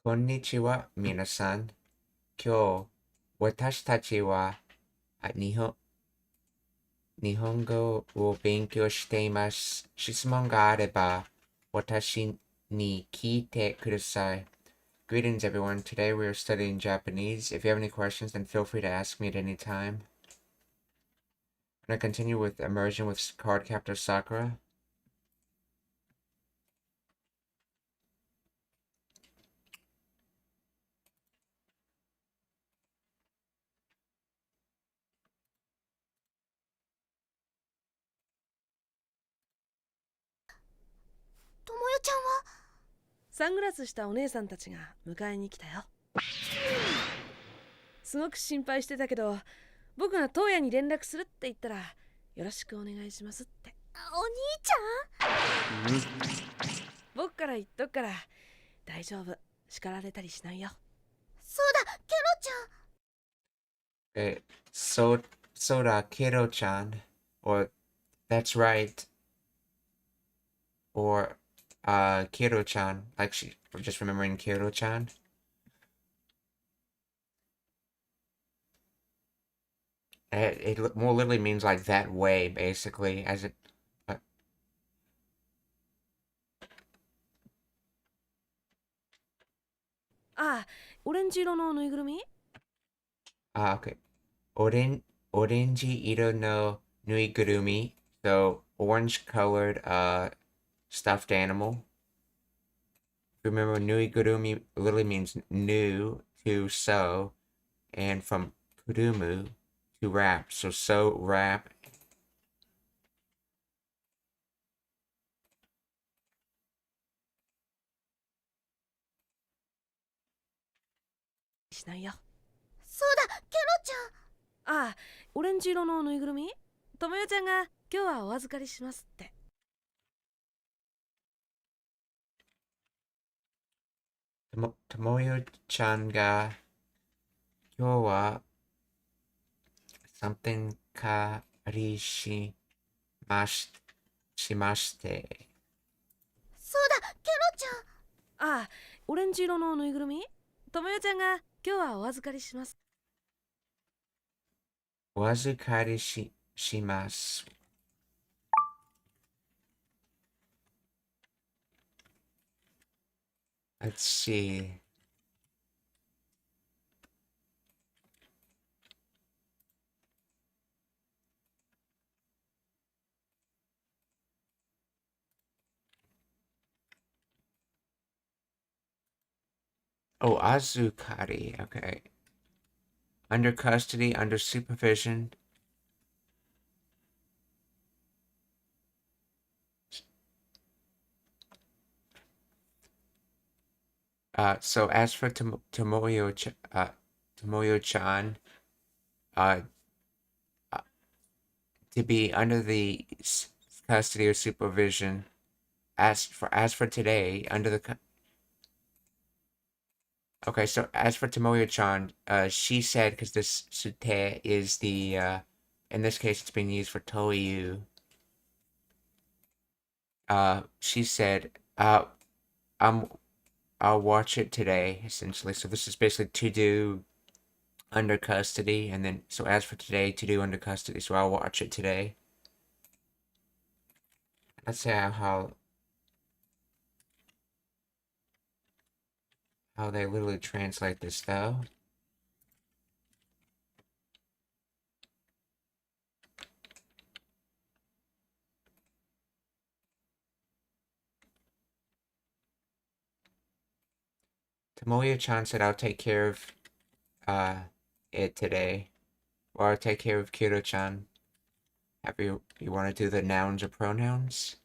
こんにちは、皆さん。今日、私たちは日本語を勉強しています。質問があれば、私に聞いてください。Greetings, everyone. Today we are studying Japanese. If you have any questions, then feel free to ask me at any time. I'm going to continue with Immersion with Card Captor Sakura. Tomoyo-chanはサングラスしたお姉さんたちが迎えに来たよ。すごく心配してたけど、僕が東野に連絡するって言ったら、よろしくお願いしますって。お兄ちゃん？僕から言っとくから大丈夫、叱られたりしないよ。そうだ、ケロちゃん。Soda Kiro-chan, or that's right, or Kiro-chan, actually, just remembering Kiro-chan. It more literally means like that way, basically, as it. Uh, ああ、オレンジ色のぬいぐるみ？ okay. Orenji iro no nuigurumi, so orange colored stuffed animal. Remember, nuigurumi literally means new to sew, and from kurumu to wrap. So sew, wrap. しないよ。そうだ、ケロちゃん。ああ、オレンジ色のぬいぐるみ？ともよちゃんが今日はお預かりしますって。Tomoyo-chan ga kyou wa something shimashite. そうだ、ケロちゃん。ああ、オレンジ色のぬいぐるみ？ともよちゃんが今日はお預かりします。お預かりします。Let's see. Oh, Azukari. Okay. Under custody, under supervision. So as for Tomoyo-chan, uh, uh, to be under the custody or supervision, as for today, under the okay, so as for Tomoyo-chan, she said, because this sute is the, in this case, it's being used for Toyu. She said, I'm, I'll watch it today, essentially. So this is basically to do under custody, and then, so as for today, to do under custody, so I'll watch it today. Let's see how they literally translate this, though. Tomoyo-chan said I'll take care of it today. Or I'll take care of Kiro-chan. You want to do the nouns or pronouns?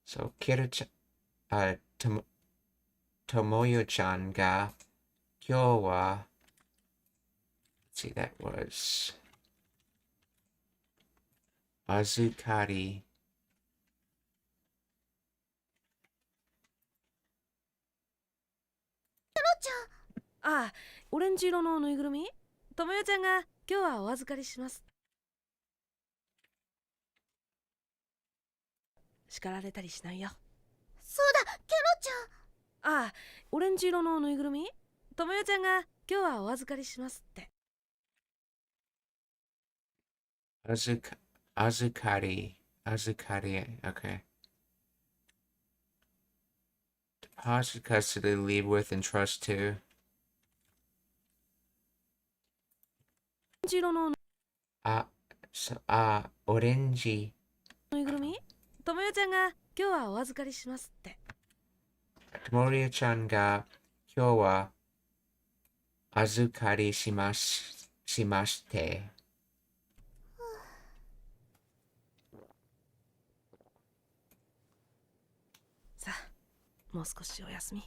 So Kiro-chan, Tomoyo-chan ga kyou wa, let's see, that was Azukari. ああ、オレンジ色のぬいぐるみ？ともよちゃんが今日はお預かりします。叱られたりしないよ。そうだ、ケロちゃん。ああ、オレンジ色のぬいぐるみ、ともよちゃんが今日はお預かりしますって。Azukari. Okay. Deposit custody, leave with and trust to. オレンジ色のオレンジ。ぬいぐるみ、ともよちゃんが今日はお預かりしますって。ともよちゃんが今日は預かりしまして。さあ、もう少しお休み。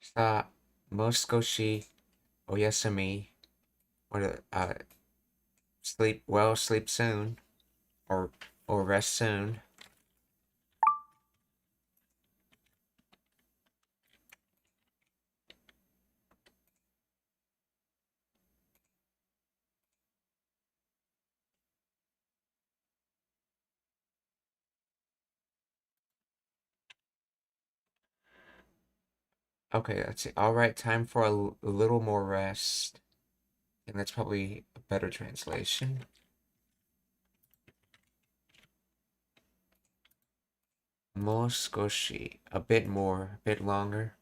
さあ、もう少しお休み。Sleep well, sleep soon, or rest soon. Okay, that's it. All right, time for a little more rest. And that's probably a better translation. Moskoshi, a bit more, a bit longer.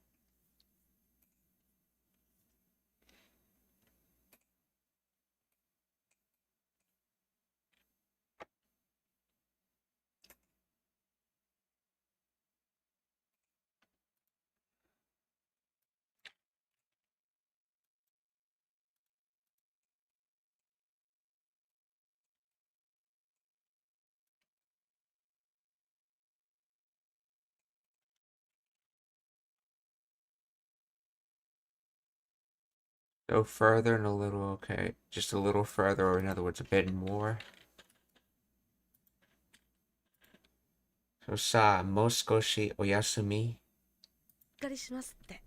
Go further and a little, okay. Just a little further, or in other words, a bit more. So, sa, moskoshi oyasumi. お預かりしますって。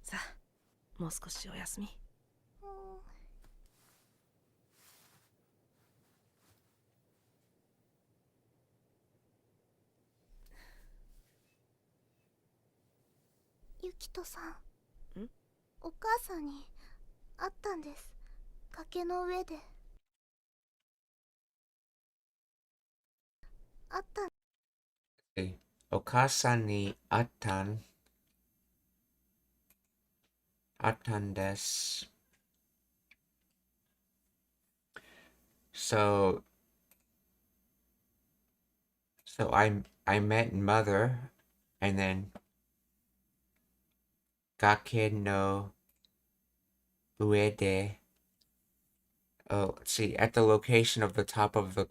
さあ、もう少しお休み。ゆきとさん。ん？お母さんに会ったんです。崖の上で。会ったん。Okasa ni attan desu. So I met mother, and then Gake no Uede. Oh, let's see, at the location of the top of the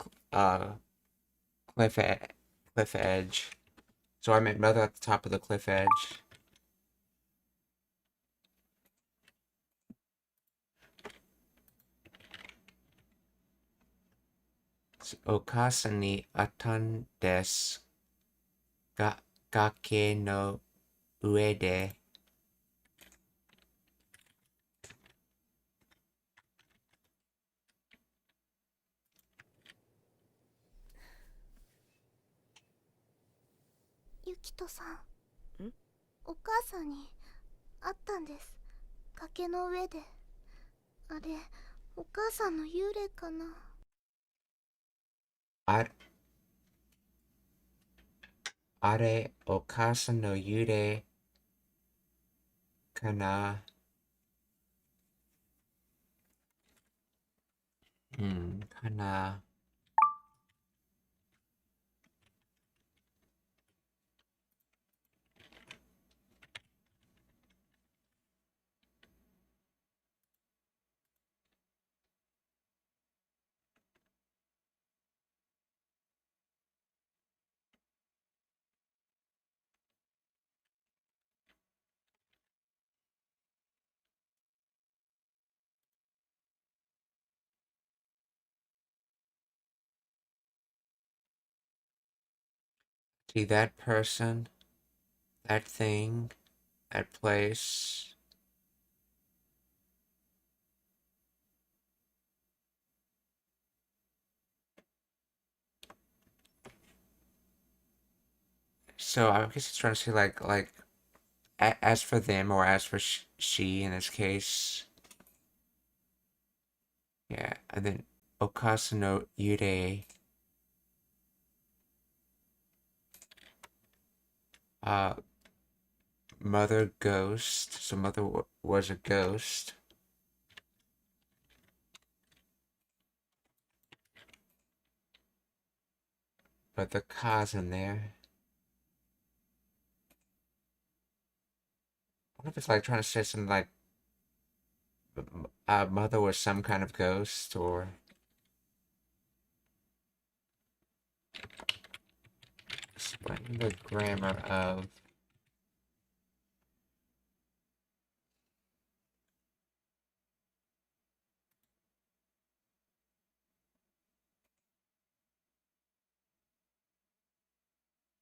cliff edge. So I met mother at the top of the cliff edge. Okasa ni attan desu. Gake no Uede.ゆきとさん。ん？お母さんに会ったんです。崖の上で。あれ、お母さんの幽霊かな。あれ、お母さんの幽霊かな。かな。See that person, that thing, that place. So I guess it's trying to say like as for them or as for she in this case. Yeah, and then Okasu no Yurei. Uh, Mother ghost. So mother was a ghost. But the ka's in there. I wonder if it's like trying to say something like mother was some kind of ghost or explain the grammar of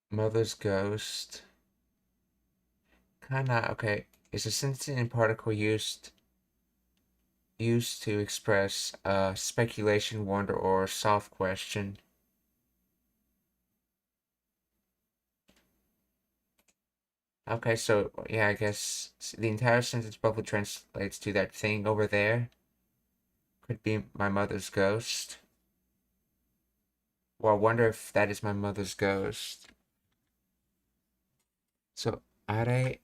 mother's ghost. Kinda okay. Is a sentient particle used to express speculation, wonder, or soft question. Okay, so yeah, I guess the entire sentence probably translates to that thing over there. Could be my mother's ghost. Well, I wonder if that is my mother's ghost. So, are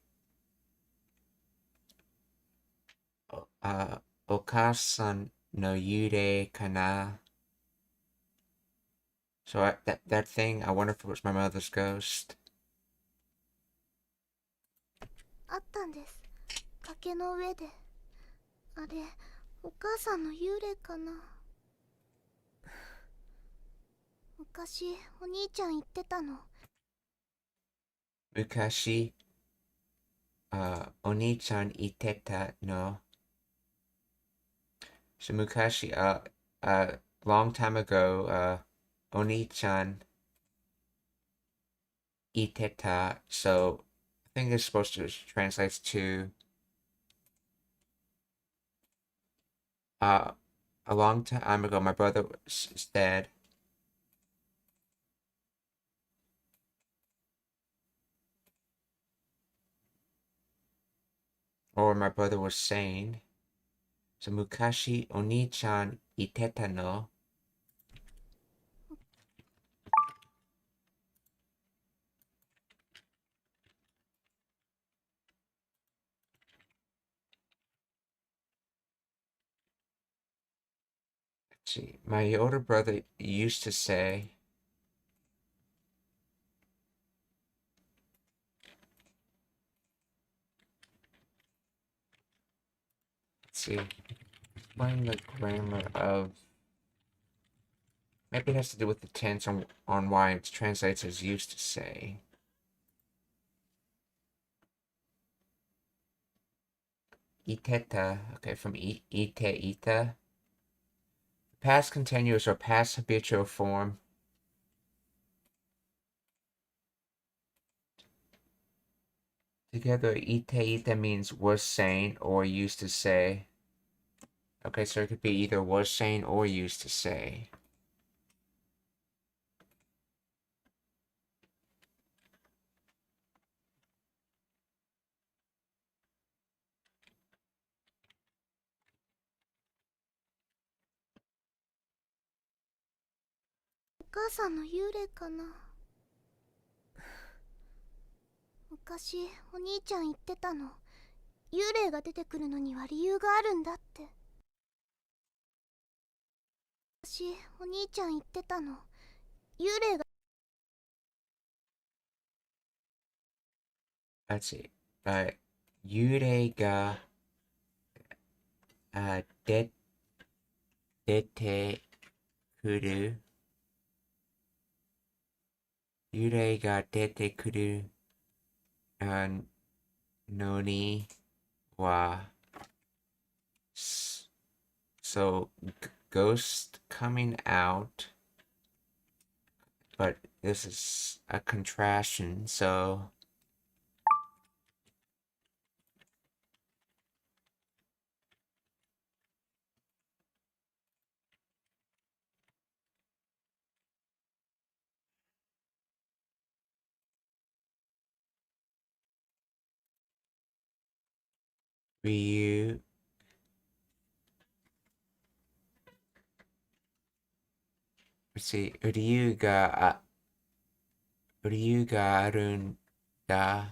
okasan no yurei kana? So that thing, I wonder if it was my mother's ghost. あったんです。崖の上で。あれ、お母さんの幽霊かな。昔、お兄ちゃん言ってたの。Mukashi, oni-chan iteta no. So Mukashi, long time ago, oni-chan iteta. So I think it's supposed to translate to a long time ago, my brother was dead. Or my brother was saying. So Mukashi oni-chan iteta no. Let's see. My older brother used to say. Let's see. Explain the grammar of. Maybe it has to do with the tense on why it translates as used to say. Iteta, okay, from ite, ita. Past continuous or past habitual form. Together, ite means was saying or used to say. Okay, so it could be either was saying or used to say.お母さんの幽霊かな。昔、お兄ちゃん言ってたの。幽霊が出てくるのには理由があるんだって。昔、お兄ちゃん言ってたの。幽霊が。Let's see. Yurei ga dete kuru. Yurei ga dete kuru noni wa. So, ghost coming out. But this is a contraction, so Ryu. Let's see. Ryu ga arun da.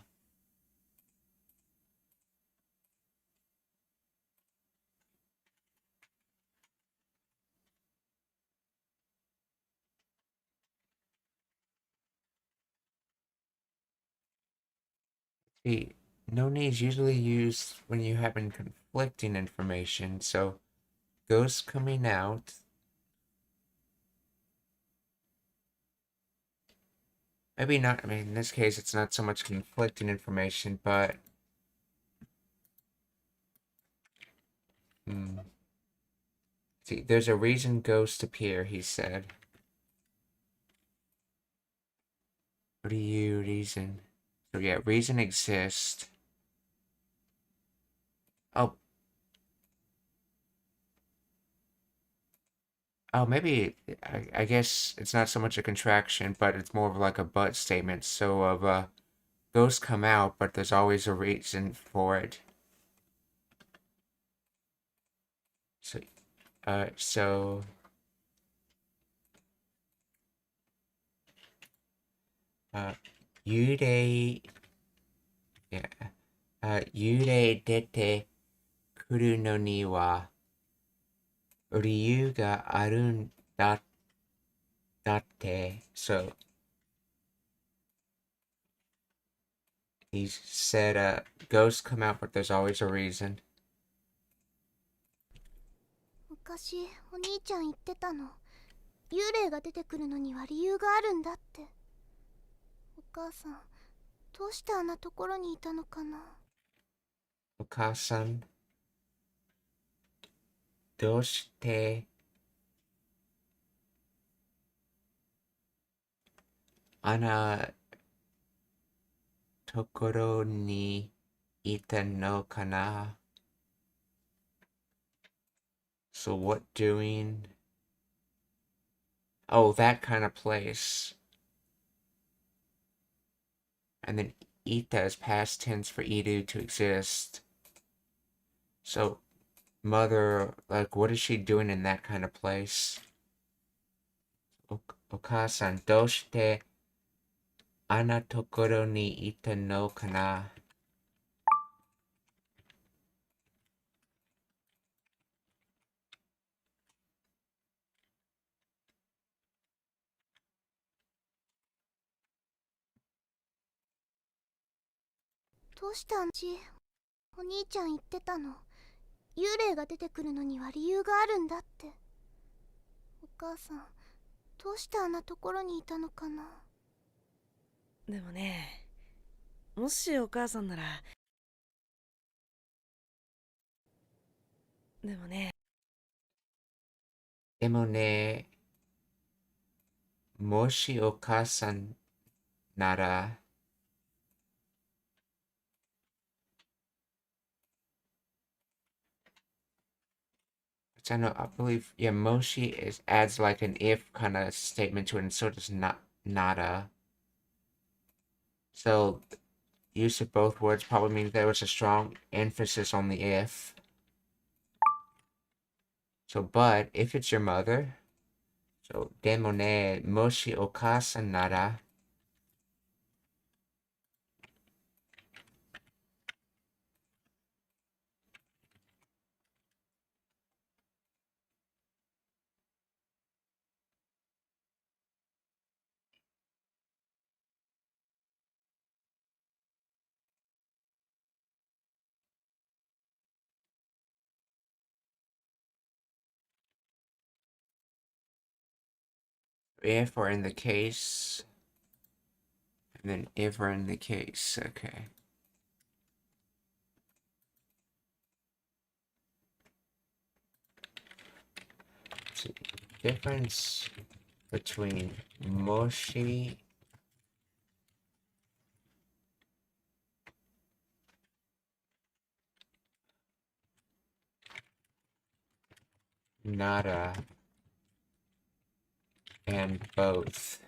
See, no is usually used when you have conflicting information, so ghosts coming out. Maybe not, I mean, in this case, it's not so much conflicting information, but see, there's a reason ghosts appear, he said. What do you reason? So yeah, reason exists. Oh, maybe, I guess it's not so much a contraction, but it's more of like a but statement. So, ghosts come out, but there's always a reason for it. So, Yurei, yeah, Yurei dete kuru no ni wa ryu ga arun datte. So, he said, ghosts come out, but there's always a reason. 昔お兄ちゃん言ってたの。幽霊が出てくるのには理由があるんだって。お母さん、どうしてあんなところにいたのかな。お母さん、どうしてあんなところにいたのかな? So what doing? Oh, that kind of place. And then ita is past tense for iru, to exist. So, mother, like, what is she doing in that kind of place? Oka-san, doshite ana tokoro ni ita no kana?「どうしてあんちお兄ちゃん言ってたの。幽霊が出てくるのには理由があるんだって。お母さん、どうしてあんなところにいたのかな。でもね、もしお母さんなら。でもね、もしお母さんなら、which I know, I believe, yeah, Moshi adds like an if kind of statement to it, and so does nada. So, use of both words probably means there was a strong emphasis on the if. So, but, if it's your mother, so, demo ne, moshi okasa nara. If or in the case, and then if or in the case, okay. So, difference between moshi nada and both.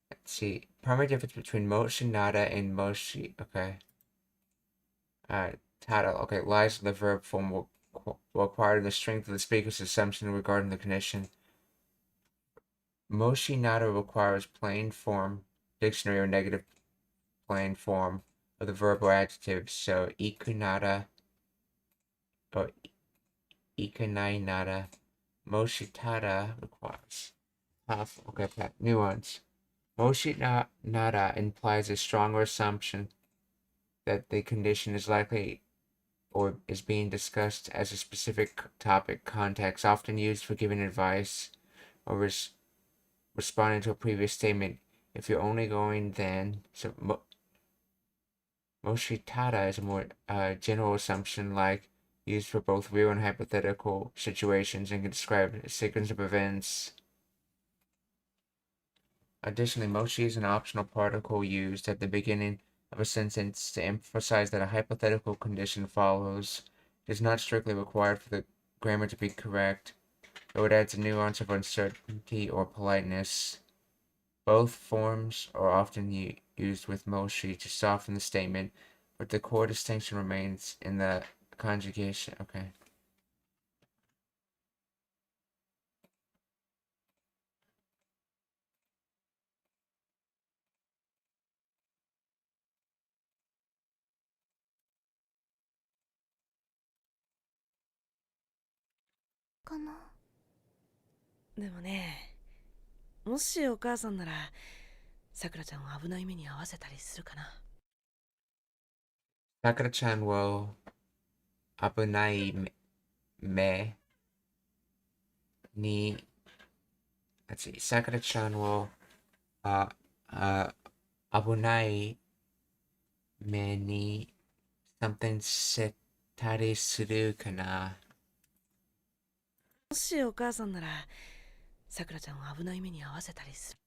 Let's see. Primary difference between moshi nada and moshi. Okay. Tada, okay, lies in the verb form will require the strength of the speaker's assumption regarding the condition. Moshi nada requires plain form, dictionary or negative plain form of the verb or adjective, so iku nada or ikanai nada. Moshi tada requires. Okay, nuance. Moshi nada implies a stronger assumption that the condition is likely or is being discussed as a specific topic context, often used for giving advice or responding to a previous statement. If you're only going then, so Moshitada is a more general assumption like used for both real and hypothetical situations and can describe a sequence of events. Additionally, moshi is an optional particle used at the beginning of a sentence to emphasize that a hypothetical condition follows. It is not strictly required for the grammar to be correct, though it adds a nuance of uncertainty or politeness. Both forms are often used with moshi to soften the statement, but the core distinction remains in the conjugation. Okay.かな。でもね、もしお母さんならさくらちゃんを危ない目に遭わせたりするかな。Sakura-chan will abunai me ni. Let's see. Sakura-chan will abunai me ni something setari suru kana. もしお母さんならさくらちゃんを危ない目に遭わせたりする。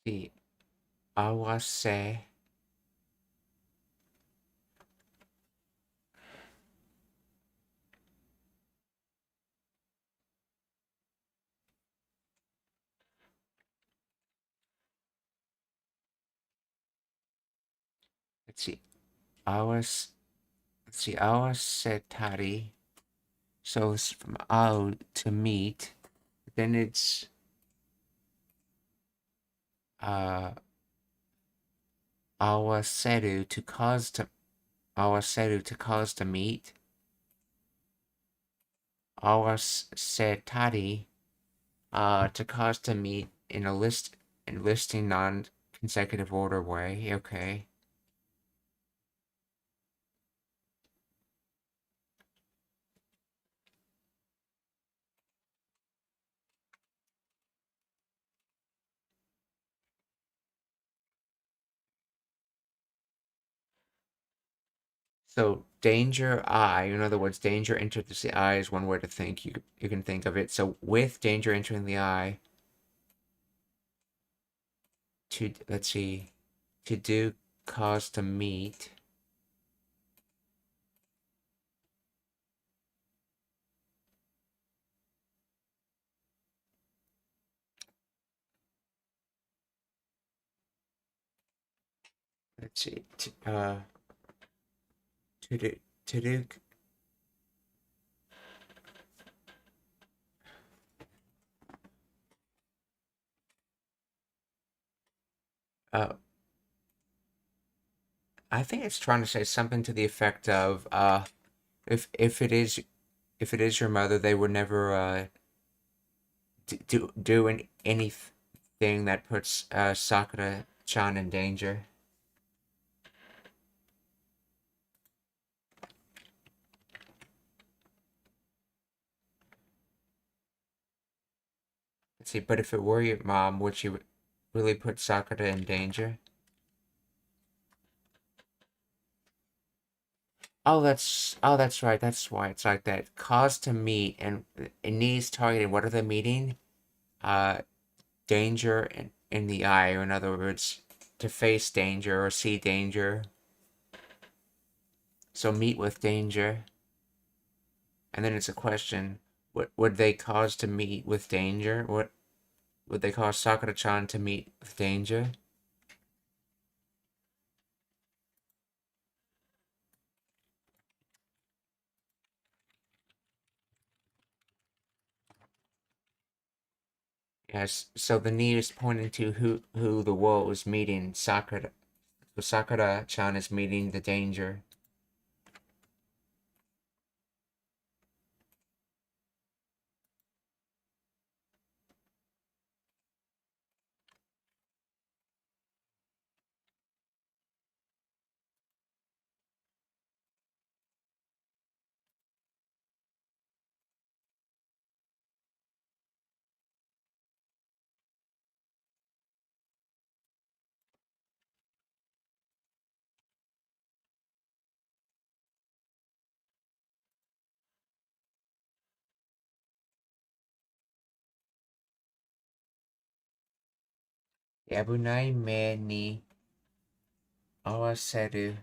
See. Awase. Let's see. Awasetari. So it's from ao to meet. Then it's awaseru to cause to meet. Awasetari to cause to meet in a listing non-consecutive order way. Okay. So danger I, in other words, danger entered the eye is one way to think. You can think of it. So with danger entering the eye, let's see, to do cause to meet. Let's see, to do I think it's trying to say something to the effect of if it is your mother, they would never do anything that puts Sakura-chan in danger. Let's see, but if it were your mom, would she really put Sakura in danger? Oh, that's right. That's why it's like that. Cause to meet and it needs targeting. What are they meeting? danger in the eye, or in other words, to face danger or see danger. So meet with danger. And then it's a question, what would they cause to meet with danger? What would they cause Sakura-chan to meet with danger? Yes, so the knee is pointing to who the woe is meeting. Sakura. So Sakura-chan is meeting the danger. Yabunai me ni awaseru.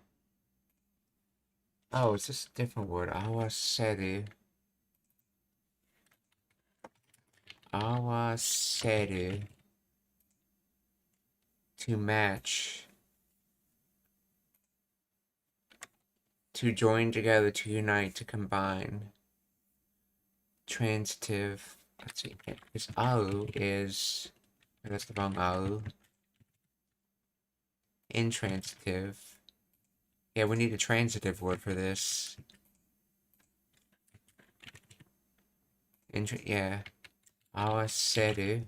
Oh, it's just a different word. Awaseru. Awaseru. To match. To join together, to unite, to combine. Transitive. Let's see. Because au is. That's the wrong au. Intransitive. Yeah, we need a transitive word for this. Yeah. Awaseru.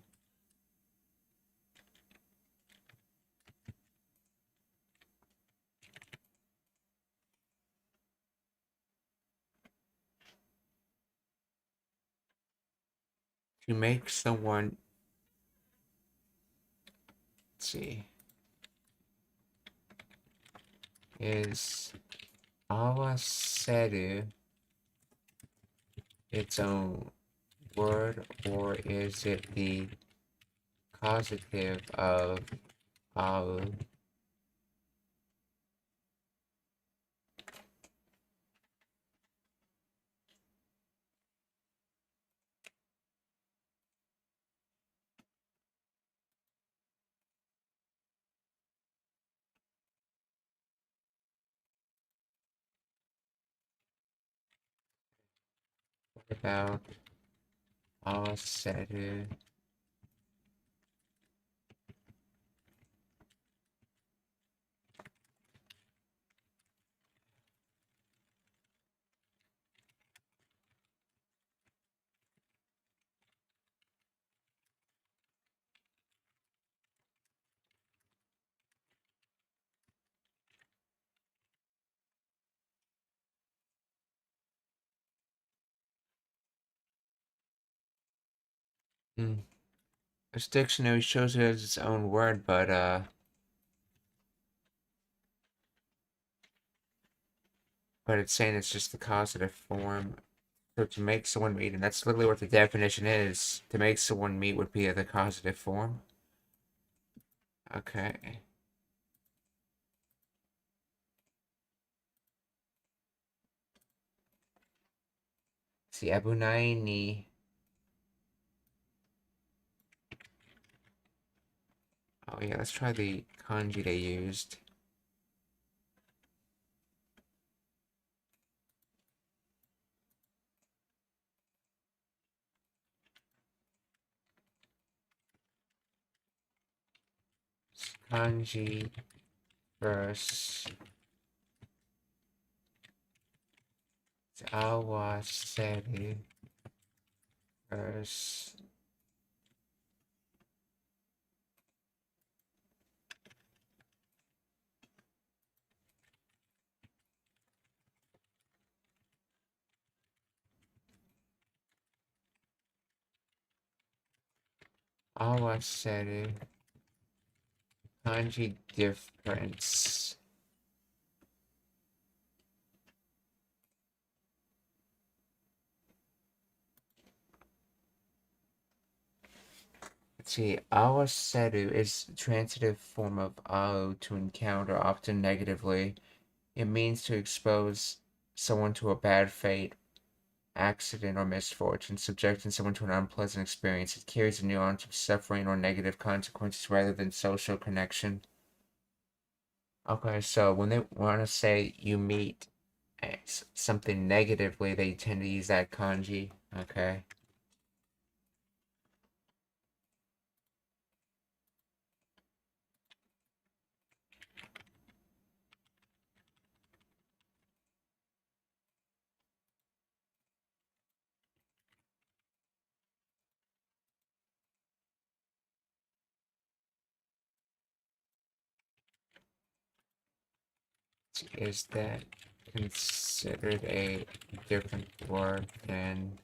To make someone. Let's see. Is awaseru its own word, or is it the causative of au? What about awaseru? This dictionary shows it as its own word, but it's saying it's just the causative form. So to make someone meet, and that's literally what the definition is. To make someone meet would be the causative form. Okay. See, abunai ni. Oh yeah, let's try the kanji they used. Kanji verse awaseru verse awaseru kanji difference. Let's see. Awaseru is the transitive form of ao to encounter, often negatively. It means to expose someone to a bad fate, accident, or misfortune, subjecting someone to an unpleasant experience. It carries a nuance of suffering or negative consequences rather than social connection. Okay, so when they want to say you meet something negatively, they tend to use that kanji. Okay. Is that considered a different word than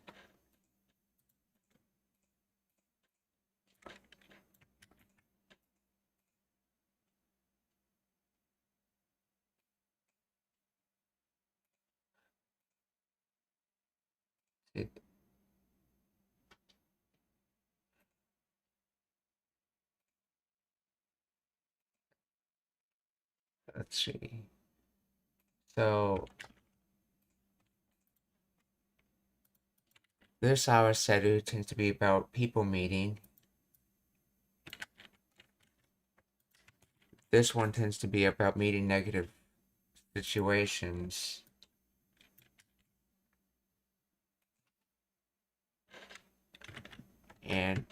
it? Let's see. So this hour seru tends to be about people meeting. This one tends to be about meeting negative situations. And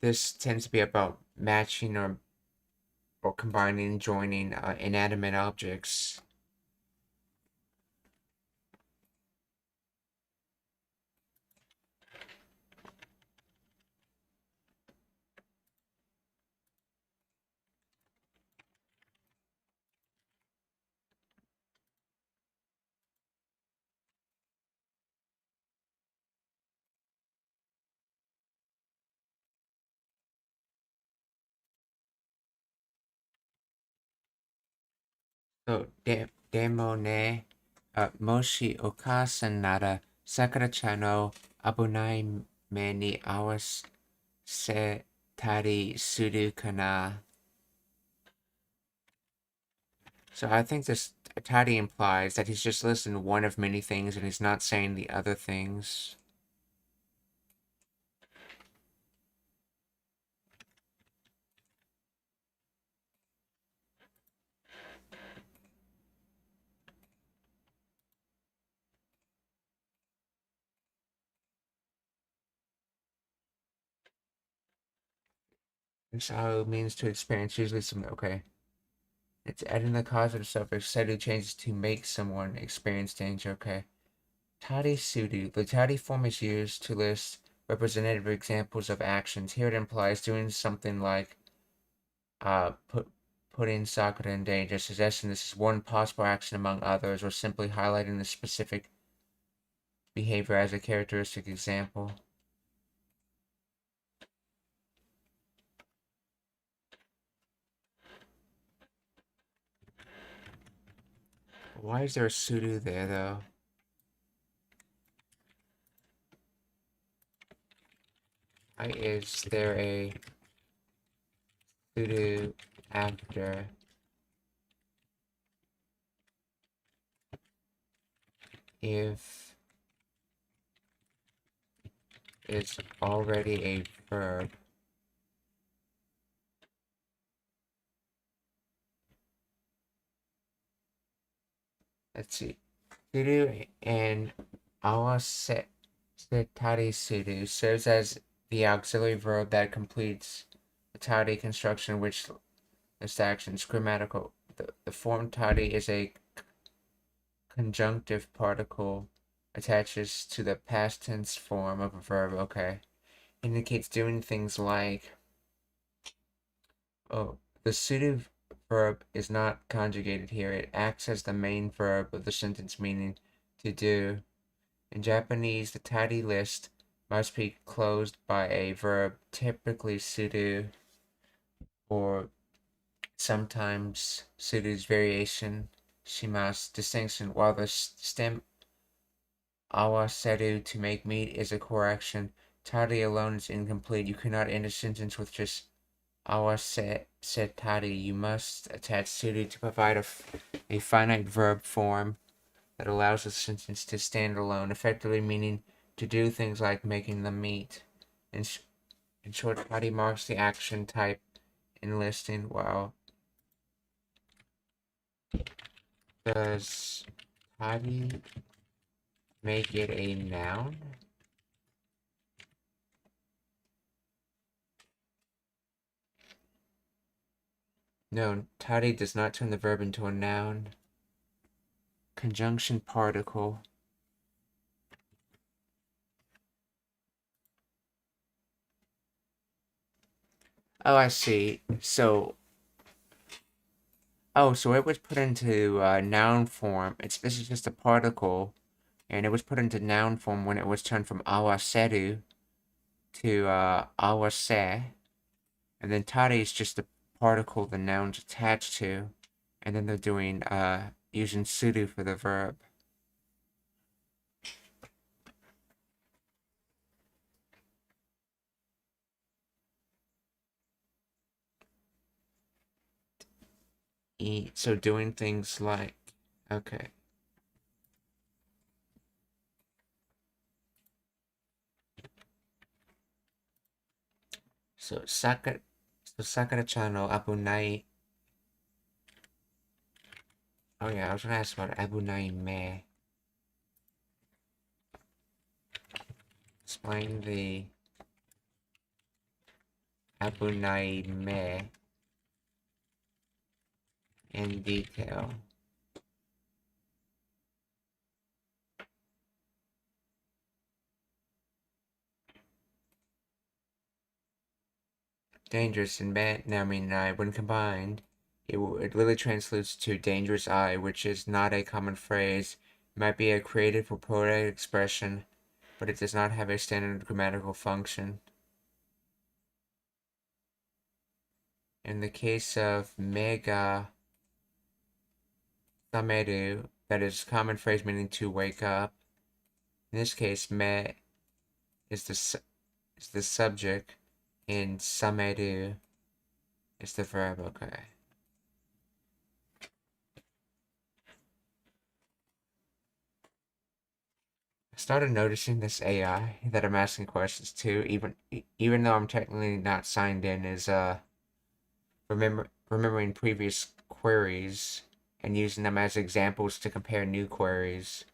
this tends to be about matching or combining, joining inanimate objects. So, demo ne, moshi okasan nara Sakura-chan no abunai me ni awase tari suru kana. So I think this tari implies that he's just listening to one of many things and he's not saying the other things. This how it means to experience usually some okay. It's adding the causative suffix seru changes to make someone experience danger, okay. Tari sudu. The tari form is used to list representative examples of actions. Here it implies doing something like putting Sakura in danger, suggesting this is one possible action among others, or simply highlighting the specific behavior as a characteristic example. Why is there a sudo there, though? Why is there a sudo after if it's already a verb? Let's see. Sudo and awasetari sudo serves as the auxiliary verb that completes the tari construction, which this action is grammatical. The form tari is a conjunctive particle attaches to the past tense form of a verb. Okay, indicates doing things like. Oh, the sudo verb is not conjugated here. It acts as the main verb of the sentence, meaning to do. In Japanese, the tari list must be closed by a verb, typically sudo, or sometimes sudo's variation, shimasu, distinction, while the stem awaseru to make meat is a core action. Tari alone is incomplete. You cannot end a sentence with just awase tari. You must attach sudo to provide a finite verb form that allows a sentence to stand alone, effectively meaning to do things like making them meet. In short, tari marks the action type in listing. Wow. Does tari make it a noun? No, tari does not turn the verb into a noun. Conjunction particle. Oh, I see. So it was put into noun form. This is just a particle, and it was put into noun form when it was turned from awaseru to awase, and then tari is just the particle the noun's attached to, and then they're doing using sudo for the verb. So doing things like, okay. So Sakura-chan no abunai. Oh yeah, I was gonna ask about abunai me. Explain the abunai me in detail. Dangerous and bad. Now, I mean, when combined, it literally translates to dangerous eye, which is not a common phrase. It might be a creative or poetic expression, but it does not have a standard grammatical function. In the case of mega sameru, that is a common phrase meaning to wake up. In this case, me is the subject, and sameru is the verb. Okay. I started noticing this AI that I'm asking questions to, even though I'm technically not signed in, is remembering previous queries and using them as examples to compare new queries.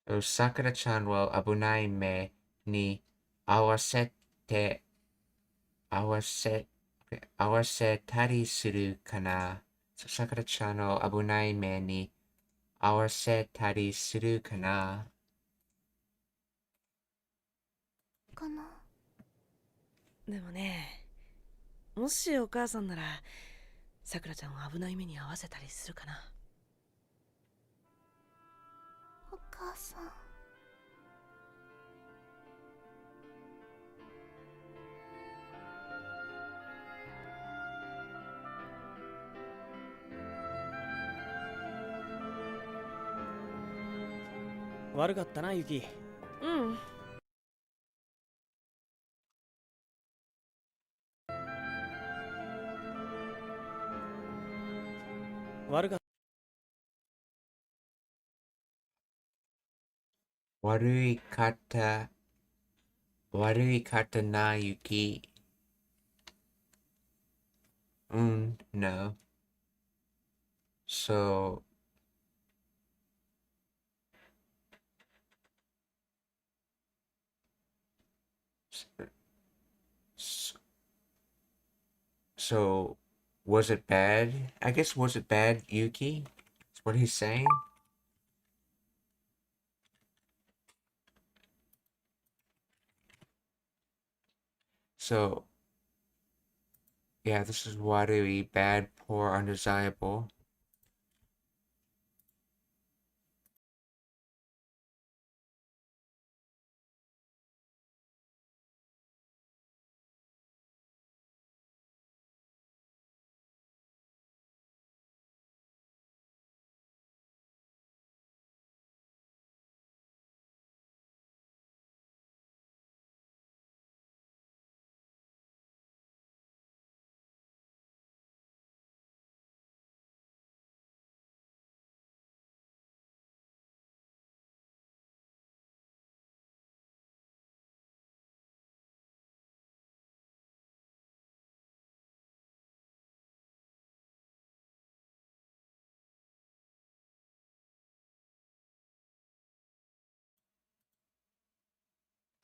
So Sakura-chan will abunai me ni awasete awasetari suru kana. So Sakura-chan will abunai me ni awasetari suru kana. かな。でもね、もしお母さんならさくらちゃんを危ない目に遭わせたりするかな。お母さん。悪かったな、ユキ。うん。悪かった。悪い方なユキ。No. So So, was it bad? I guess, was it bad, Yuki? That's what he's saying? So, yeah, this is Warui, bad, poor, undesirable.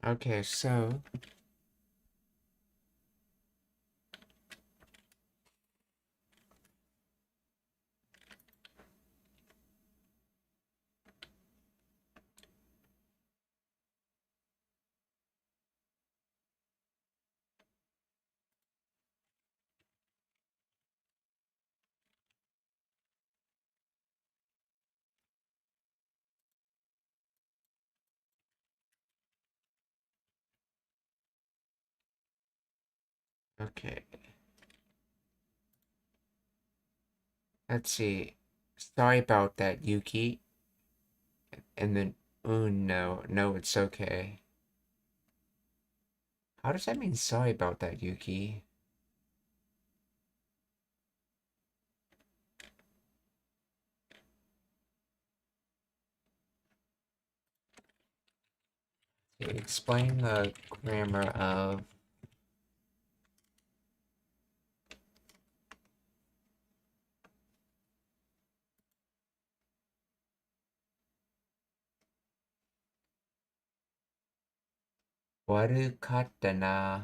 Okay, so okay. Let's see. Sorry about that, Yuki. And then, oh no, no, it's okay. How does that mean sorry about that, Yuki? Okay, explain the grammar of waru katta na.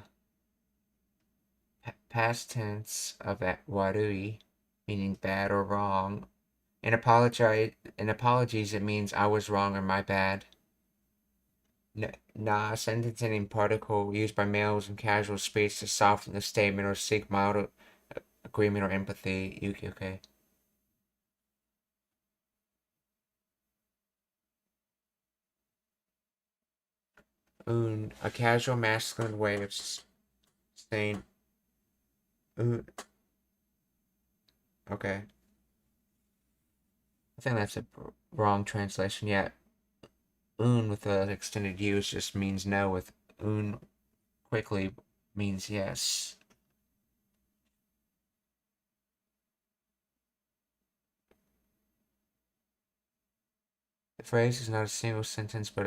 Past tense of warui, meaning bad or wrong. In apologies, it means I was wrong or my bad. Na, sentence ending particle used by males in casual speech to soften the statement or seek mild agreement or empathy. Yuki, okay. Un, a casual masculine way of saying un. Okay. I think that's a wrong translation. Yeah, un with the extended use just means no. With un quickly means yes. The phrase is not a single sentence, but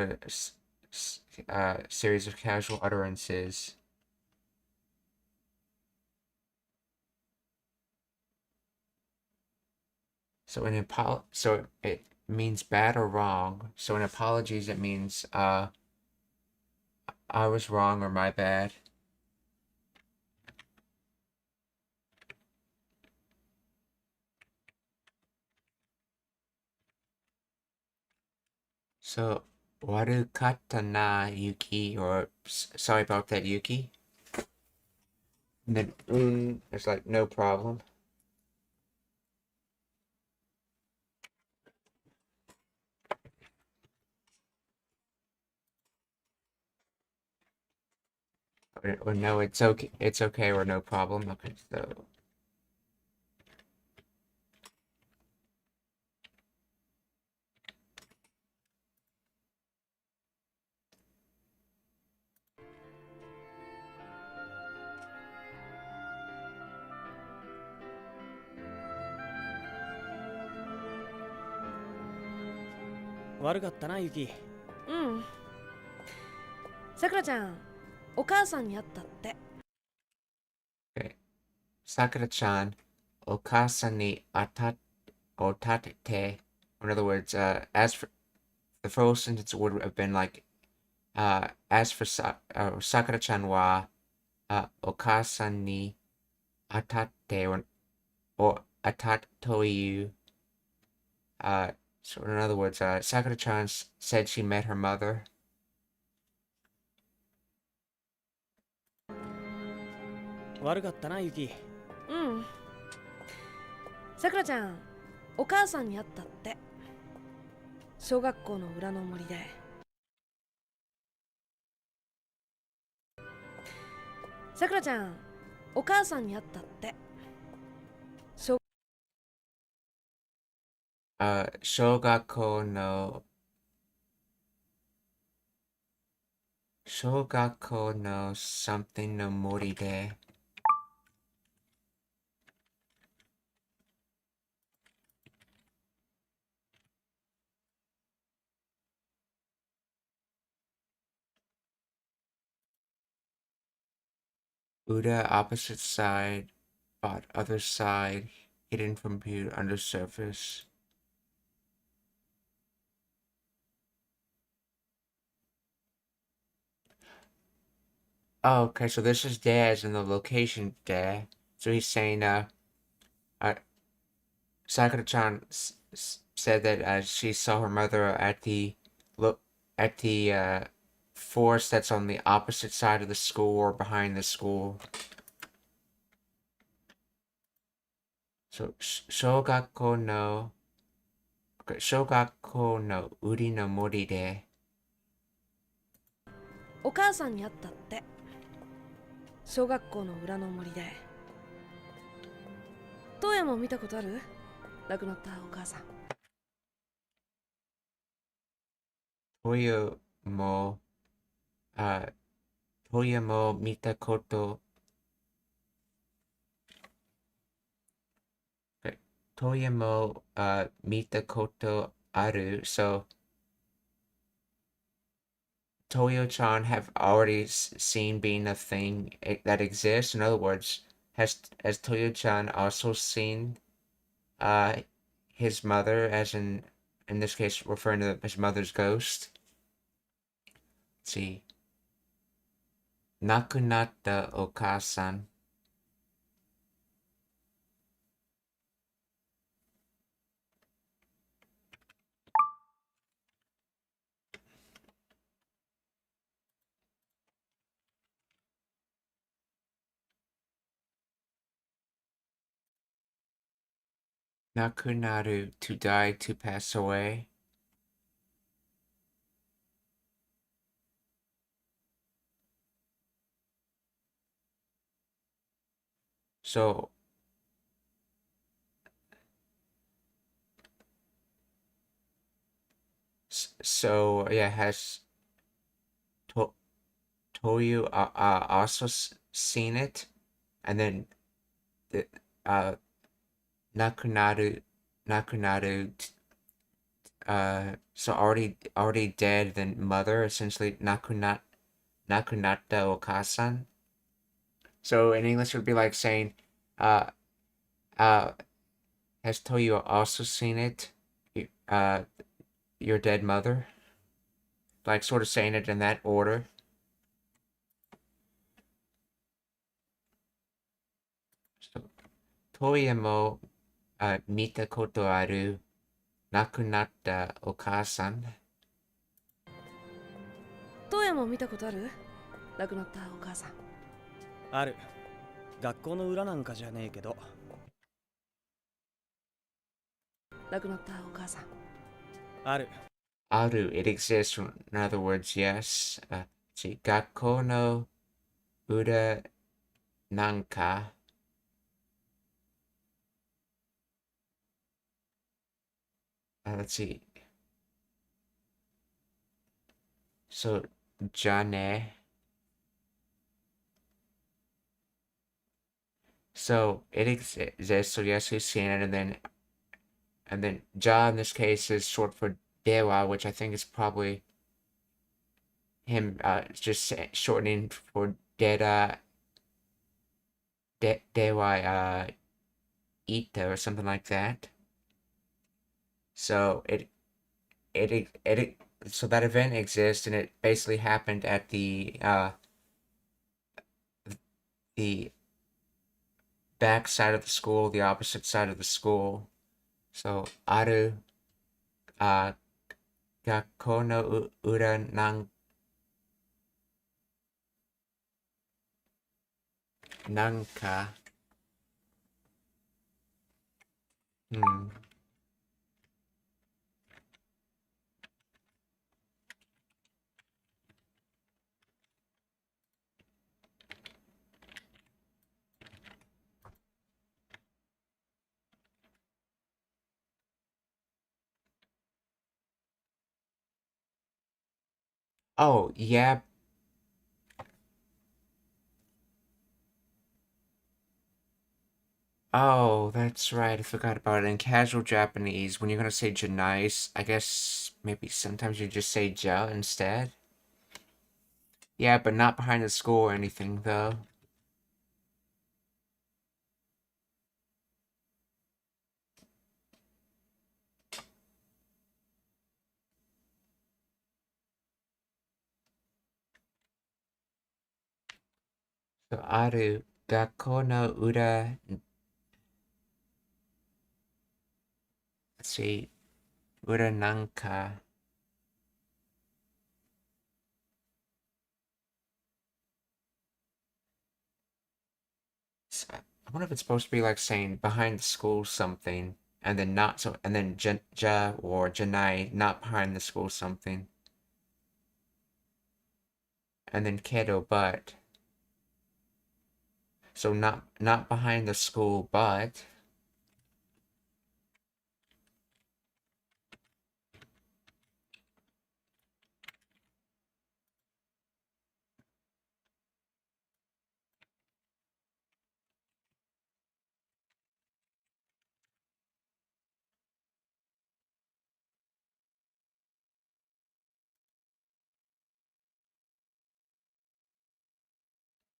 a series of casual utterances. So so it means bad or wrong. So in apologies, it means I was wrong or my bad. So waru katta na Yuki, or sorry about that, Yuki. And then is like no problem. Or no, it's okay, or no problem. Okay, so悪かったな、ユキ。うん。さくらちゃん、お母さんに会ったって。okay. Sakura-chan, okasa ni otate. In other words, as for the first sentence would have been like, as for Sakura-chan wa okasa ni atate, or atate toiyu. So in other words, Sakura-chan said she met her mother. 悪かったな、ユキ。うん。さくらちゃん、お母さんに会ったって。小学校の裏の森で。さくらちゃん、お母さんに会ったって。Shogako no something no mori de. Buddha opposite side, but other side, hidden from view under surface. Oh, okay, so this is de as in the location de. So he's saying, Sakura-chan said that she saw her mother at the forest that's on the opposite side of the school or behind the school. So, shogakko no uri no mori de. お母さんに会ったって。小学校の裏の森で。東野も見たことある？亡くなったお母さん。Toyo mo, Toyo mo mita koto. Okay. Toyo mo, mita koto aru. So, Toyo-chan have already seen being a thing that exists. In other words, has Toyo-chan also seen his mother, as in this case referring to his mother's ghost? Let's see. Nakunatta Okasan. Nakunaru, to die, to pass away. So, yeah, has Toyu also seen it, and then the Nakunaru, so already dead, then mother, essentially Nakunatta Okasan. So in English it would be like saying, uh, has Toyo also seen it? Your dead mother? Like sort of saying it in that order. So, Toyo mo mita koto aru nakunatta okasan. 東野も見たことある？亡くなったお母さん。ある。学校の裏なんかじゃねえけど。亡くなったお母さん。ある。Aru, it exists. In other words, yes. See, Gakko no ura nanka. Let's see. So, Jane. So it exists. So yes, we've seen it, and then Ja in this case is short for Dewa, which I think is probably him just shortening for Dewa Ita or something like that. So so that event exists, and it basically happened at the back side of the school, the opposite side of the school. So aru gakko no ura nanka. Oh, yeah. Oh, that's right. I forgot about it. In casual Japanese, when you're gonna say Janais, I guess maybe sometimes you just say Ja instead. Yeah, but not behind the school or anything, though. So, ある学校の裏、裏なんか、I wonder if it's supposed to be like saying behind the school something, and then not so, and then ja or janai, not behind the school something, and then kedo but. So not behind the school but.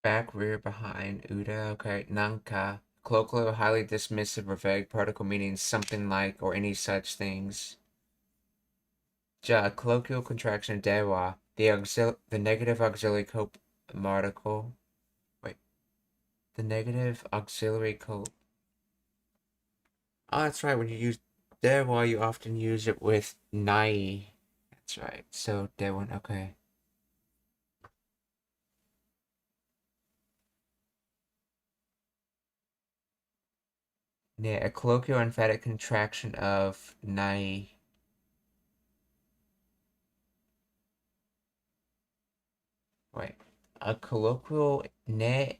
Back, rear, behind, uda, okay, nanka. Colloquial or highly dismissive or vague particle meaning something like or any such things. Ja, colloquial contraction dewa, the negative auxiliary particle. Wait, the negative auxiliary Oh, that's right. When you use dewa, you often use it with nai. That's right. So dewa, okay. Yeah, a colloquial emphatic contraction of nai. Wait, a colloquial ne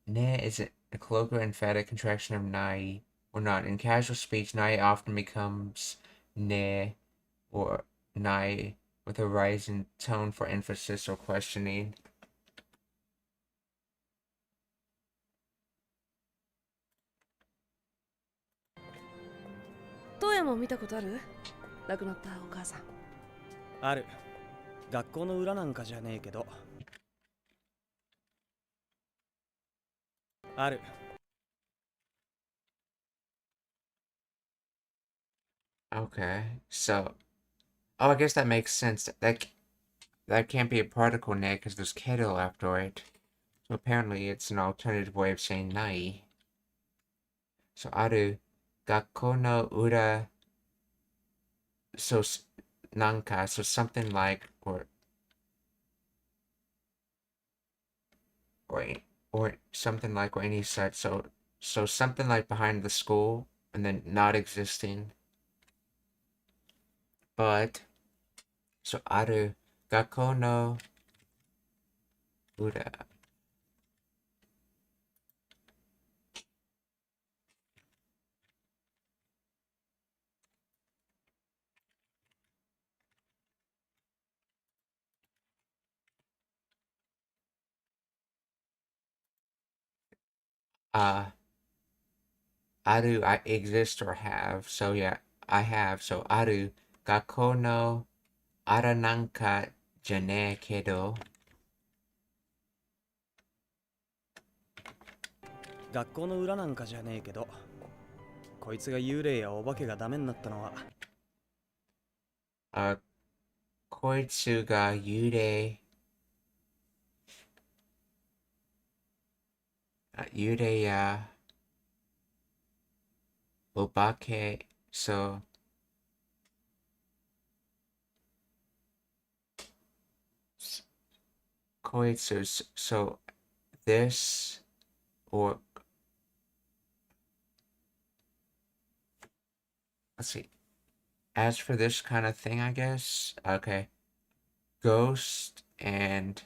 is a colloquial emphatic contraction of nai or not. In casual speech, nai often becomes ne or nai with a rising tone for emphasis or questioning. トヤも見たことある？亡くなったお母さん。ある。学校の裏なんかじゃねえけど。ある。Okay, so I guess that makes sense. That can't be a particle ne because there's keto after it. So apparently it's an alternative way of saying nai. So aru gakko no ura. So nanka, so something like or something like or any such. So something like behind the school and then not existing. But so aru gakko no ura. Aru I exist or have. So yeah, I have. So aru gakko no ara nanka jane kedo. 学校の裏なんかじゃねえけど、こいつが幽霊やお化けがダメになったのは。こいつが幽霊やお化け、so so this or let's see. As for this kind of thing, I guess. Okay. Ghost and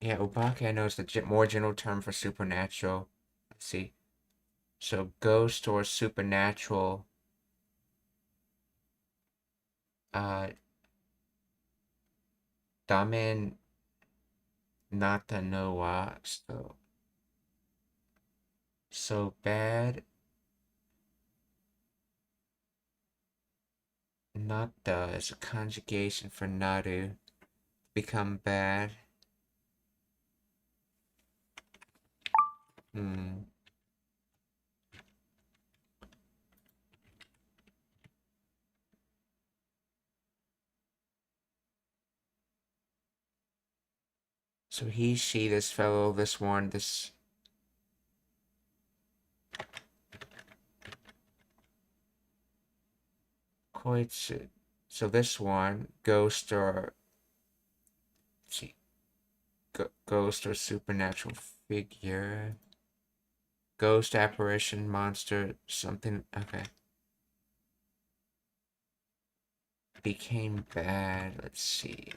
yeah, obake I know is the more general term for supernatural. Let's see. So ghost or supernatural. Damen nata no wa. So bad. Nata is a conjugation for naru. Become bad. So he, she, this fellow, this one, this... Koitsu. So this one, ghost or... Let's see. Ghost or supernatural figure. Ghost, apparition, monster, something. Okay. Became bad. Let's see.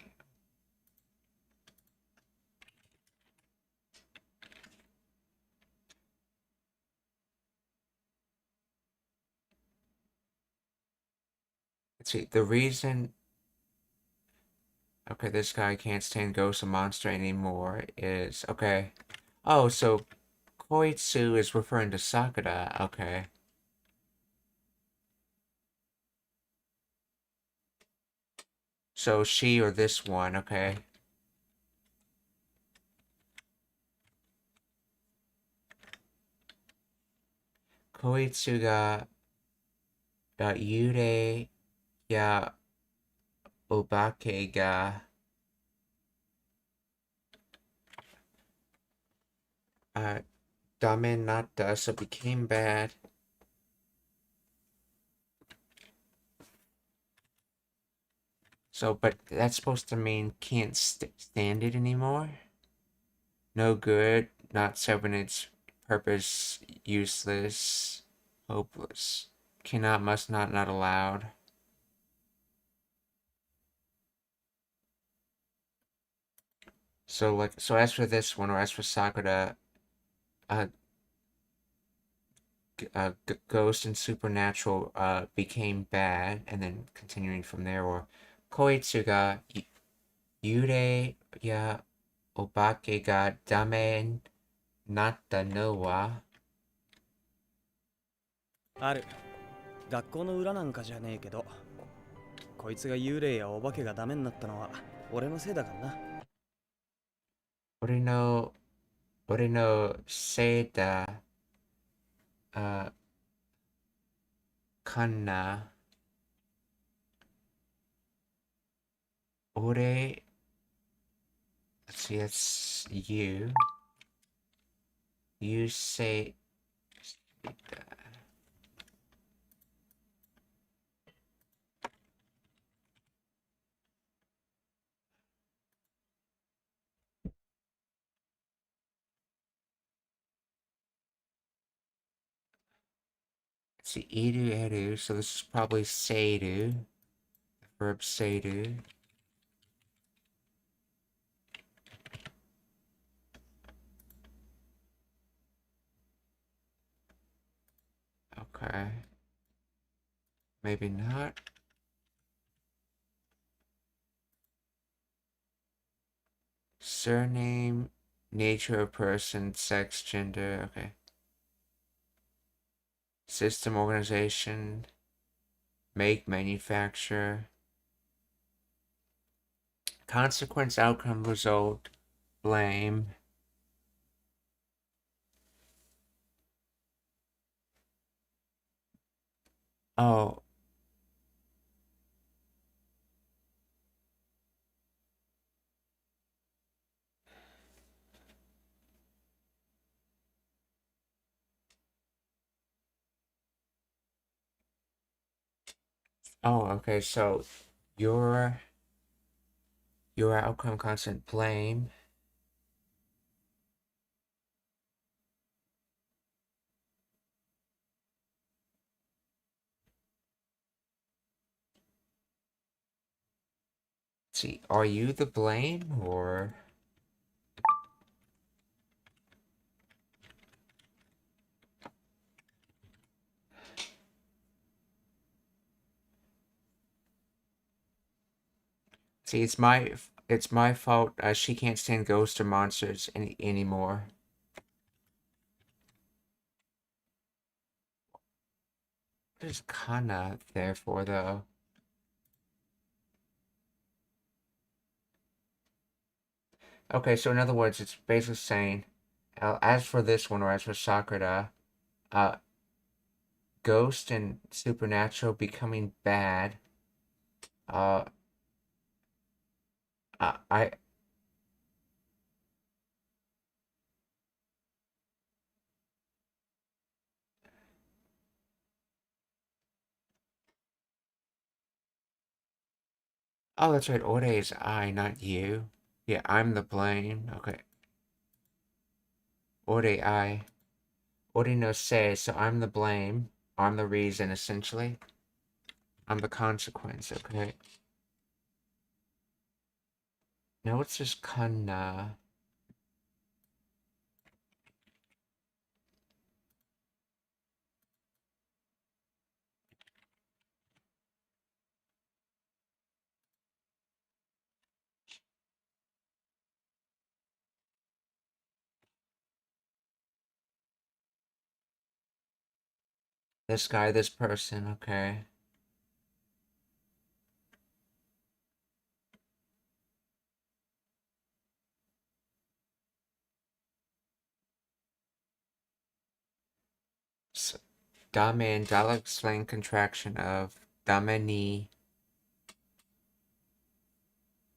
Let's see. The reason. Okay, this guy can't stand ghost or monster anymore is. Okay. Oh, so Koitsu is referring to Sakura. Okay. So she or this one. Okay. Koitsu ga yurei ya obake ga dame natta, so became bad. So, but that's supposed to mean can't stand it anymore? No good, not serving its purpose, useless, hopeless. Cannot, must not, not allowed. So, like, so as for this one, or as for Sakura, ghost and supernatural became bad, and then continuing from there, or Koitsu ga yurei ya obake ga dame natta no wa. ある。学校の裏なんかじゃねえけど、こいつが幽霊やお化けがダメになったのは俺のせいだからな。俺のせいだ、かな。俺、let's see, that's you. You say, let's see, iru, eru, so this is probably seiru, the verb seiru. Okay. Maybe not. Surname, nature of person, sex, gender, okay. System, organization, make, manufacture. Consequence, outcome, result, blame. Oh. Oh, okay, so your outcome constant blame. Let's see, are you the blame or see it's my fault she can't stand ghosts or monsters anymore. What is kana there for though? Okay, so in other words, it's basically saying, as for this one, or as for Sakura, ghost and supernatural becoming bad. I Oh, that's right. Ore is I, not you. Yeah, I'm the blame. Okay. Ore I. Ore no se, so I'm the blame. I'm the reason, essentially. I'm the consequence, okay? Now it's just kana. This guy, this person, okay. So, dame, dialect slang contraction of dame ni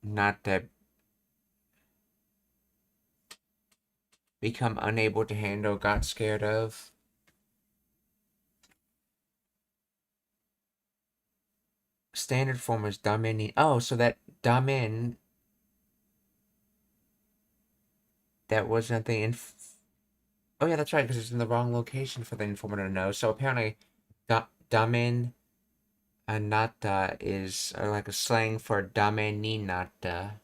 natte. Become unable to handle, got scared of. Standard form is dame ni. Oh, so that damen, that wasn't the oh yeah, that's right, because it's in the wrong location for the informant to know. So apparently, damen anata is like a slang for dame ni nata,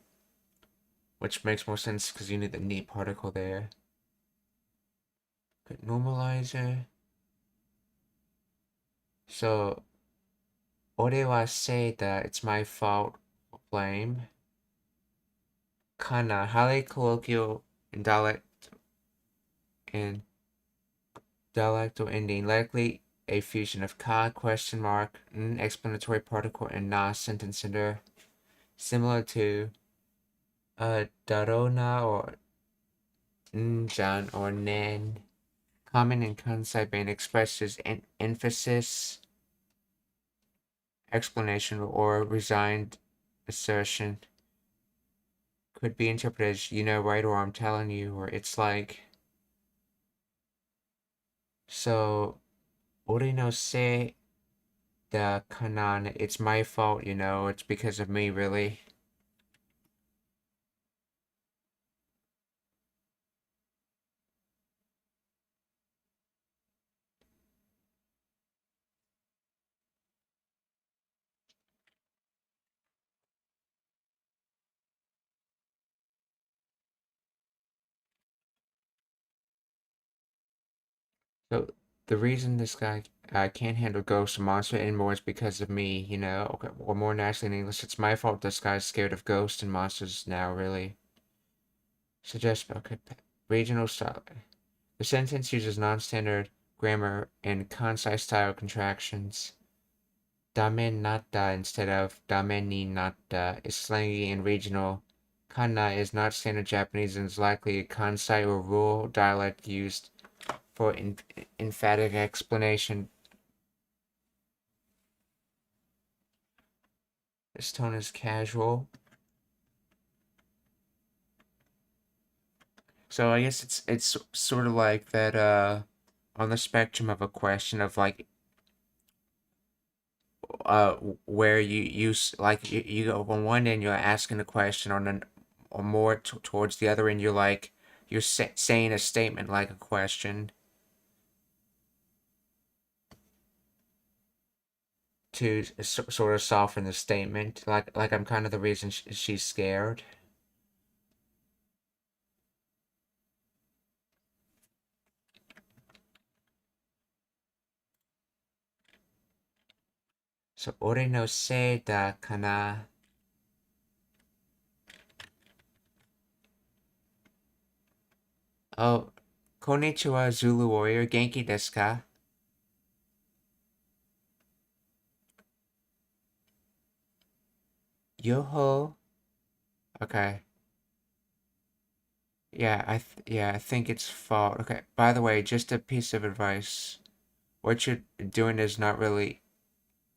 which makes more sense because you need the ni particle there. Good normalizer. So, ore wa seita, it's my fault, blame. Kana, highly colloquial in dialectal ending, likely a fusion of ka, question mark, n, explanatory particle, and na, sentence ender, similar to darona or njan or nen. Common in Kansai band expresses emphasis, explanation, or resigned assertion. Could be interpreted as, you know, right, or I'm telling you, or it's like. So, ore no se da kanan, it's my fault, you know, it's because of me, really. So, the reason this guy can't handle ghosts or monster anymore is because of me, you know, okay, or more naturally in English, it's my fault this guy's scared of ghosts and monsters now, really. Suggest, okay, regional style. The sentence uses non-standard grammar and concise style contractions. Dame nata instead of dame ni nata is slangy and regional. Kana is not standard Japanese and is likely a Kansai or rural dialect used for emphatic explanation. This tone is casual. So I guess it's sort of like that on the spectrum of a question of like where you like you go on one end you're asking a question or more towards the other end you're saying a statement like a question to sort of soften the statement like I'm kind of the reason she's scared. So ore no se da kana. Oh, konnichiwa Zulu warrior, genki desu ka? Yoho. Okay. Yeah, I think it's fault. Okay. By the way, just a piece of advice. What you're doing is not really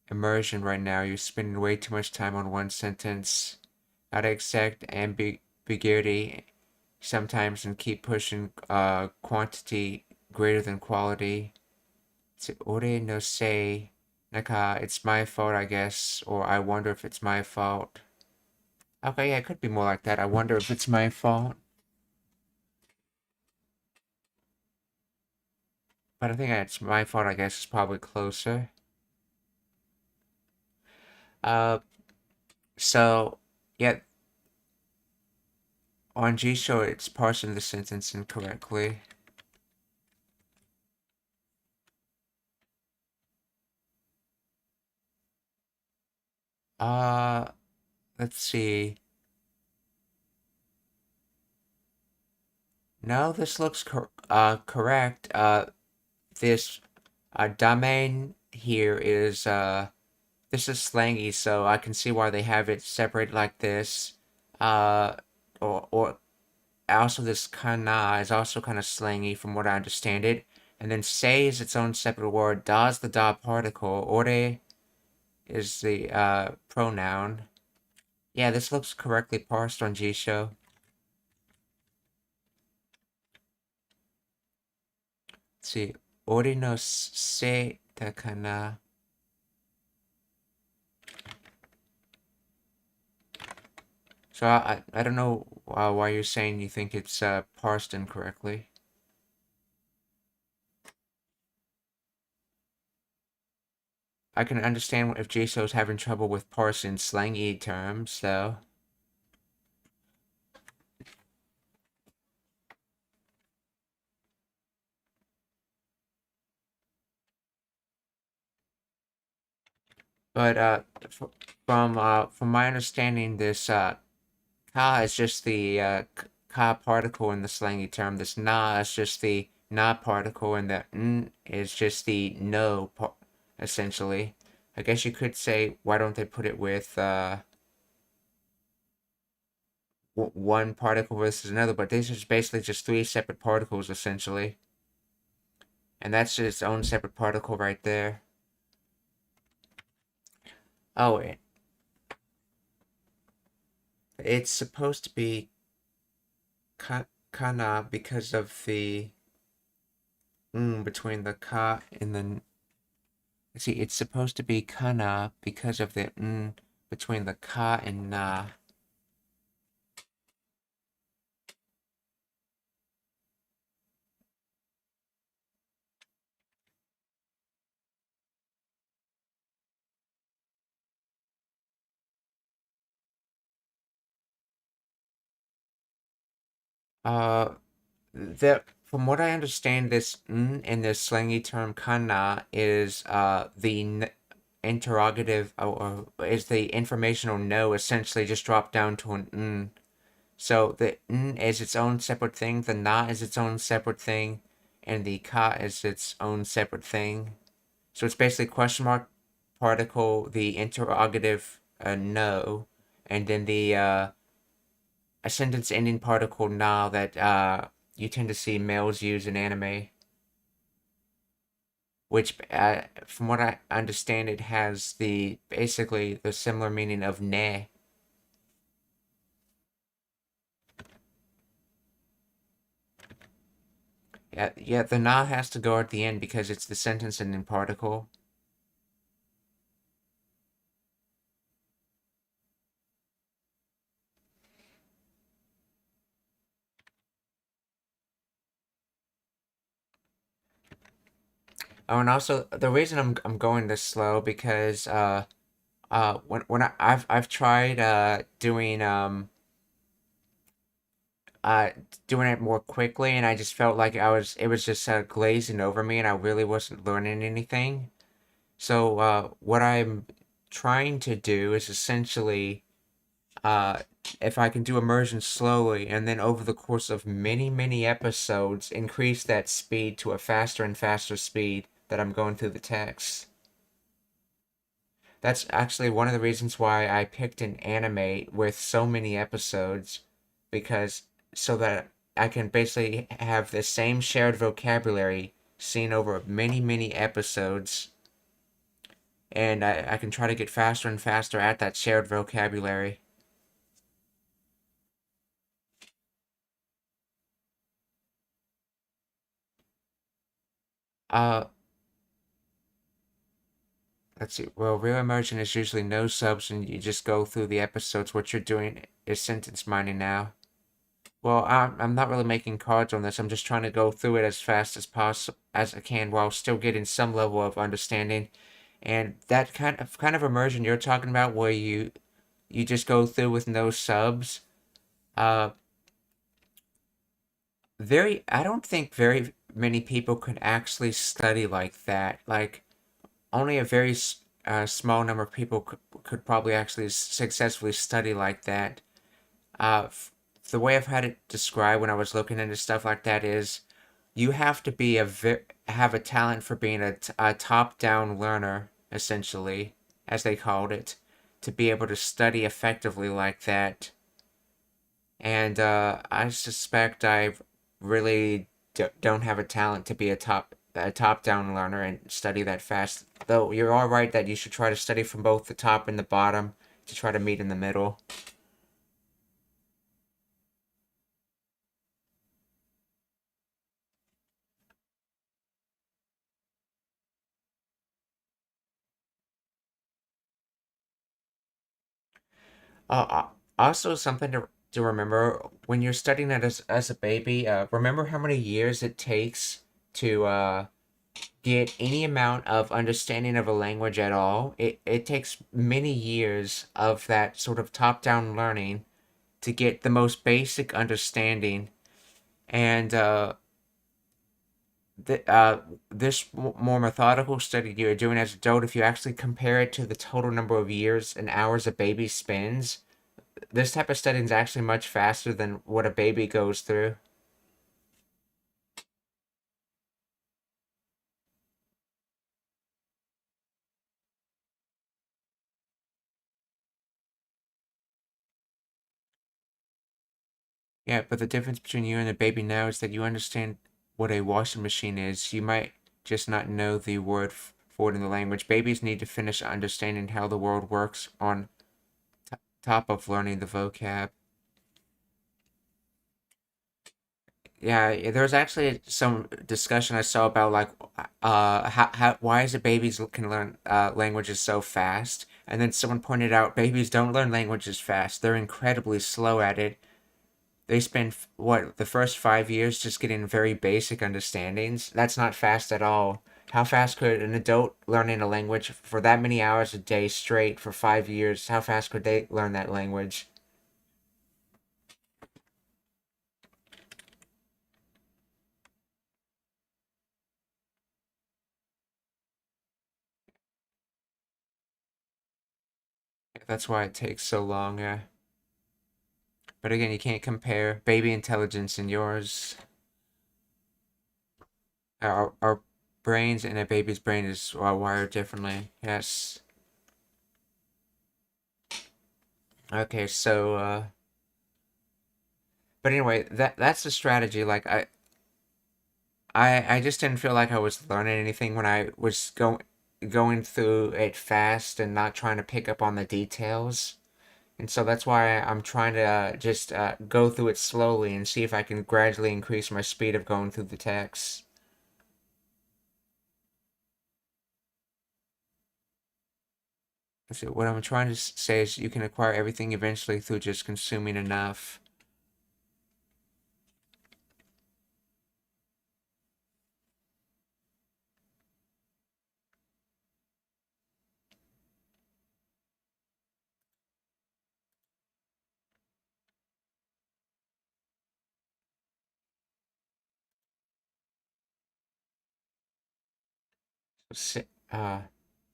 immersion right now. You're spending way too much time on one sentence. Gotta accept ambiguity sometimes and keep pushing quantity greater than quality. It's ore no se. Naka, it's my fault, I guess, or I wonder if it's my fault. Okay, yeah, it could be more like that. I wonder if it's my fault. But I think it's my fault, I guess. It's probably closer. Uh, so, yeah, on G-Show, it's parsing the sentence incorrectly. Let's see. No, this looks correct. This domain here is this is slangy, so I can see why they have it separated like this. Or also this kana is also kind of slangy from what I understand it. And then sei is its own separate word. Da is the da particle. Ore is the pronoun. Yeah, this looks correctly parsed on G-Show. Let's see. Ore no se da kana. So I don't know why you're saying you think it's parsed incorrectly. I can understand if JSO's having trouble with parsing slangy terms, though. But from my understanding, this ka is just the ka particle in the slangy term. This na is just the na particle, and the n is just the no essentially. I guess you could say, why don't they put it with one particle versus another? But this is basically just three separate particles essentially, and that's its own separate particle right there. Oh, it's supposed to be kana because of the between the ka and the. See, it's supposed to be kana because of the between the ka and na. That from what I understand, this in this slangy term kana is the interrogative or is the informational no essentially just dropped down to an So the n is its own separate thing, the na is its own separate thing, and the ka is its own separate thing. So it's basically question mark particle, the interrogative no, and then the a sentence ending particle na that you tend to see males use in anime, which from what I understand it has the basically the similar meaning of ne. Yeah, the na has to go at the end because it's the sentence ending particle. Oh, and also the reason I'm going this slow because I've tried uh doing it more quickly, and I just felt like it was just glazing over me and I really wasn't learning anything. So what I'm trying to do is essentially uh if I can do immersion slowly and then over the course of many episodes increase that speed to a faster and faster speed that I'm going through the text. That's actually one of the reasons why I picked an anime with so many episodes, because so that I can basically have the same shared vocabulary seen over many episodes, and I can try to get faster and faster at that shared vocabulary. Uh, let's see. Well, real immersion is usually no subs and you just go through the episodes. What you're doing is sentence mining now. Well, I'm not really making cards on this. I'm just trying to go through it as fast as possible as I can while still getting some level of understanding. And that kind of immersion you're talking about, where you just go through with no subs, I don't think very many people could actually study like that. Like, only a very small number of people could probably actually successfully study like that. The way I've had it described when I was looking into stuff like that is, you have to be have a talent for being a top-down learner, essentially, as they called it, to be able to study effectively like that. And I suspect I really don't have a talent to be a top-down learner and study that fast. Though you're all right that you should try to study from both the top and the bottom to try to meet in the middle. Also, something to remember when you're studying it as a baby. Remember how many years it takes to get any amount of understanding of a language at all. It takes many years of that sort of top-down learning to get the most basic understanding. And this more methodical study you're doing as an adult, if you actually compare it to the total number of years and hours a baby spends, this type of studying is actually much faster than what a baby goes through. Yeah, but the difference between you and a baby now is that you understand what a washing machine is. You might just not know the word for it in the language. Babies need to finish understanding how the world works on top of learning the vocab. Yeah, there was actually some discussion I saw about, like, why is it babies can learn languages so fast, and then someone pointed out babies don't learn languages fast. They're incredibly slow at it. They spend what, the first 5 years just getting very basic understandings. That's not fast at all. How fast could an adult learning a language for that many hours a day straight for 5 years? How fast could they learn that language? That's why it takes so long. But again, you can't compare baby intelligence and yours. Our brains and a baby's brain is wired differently. Yes. Okay, so but anyway, that's the strategy. Like, I just didn't feel like I was learning anything when I was going through it fast and not trying to pick up on the details. And so that's why I'm trying to just go through it slowly and see if I can gradually increase my speed of going through the text. So what I'm trying to say is you can acquire everything eventually through just consuming enough. Se,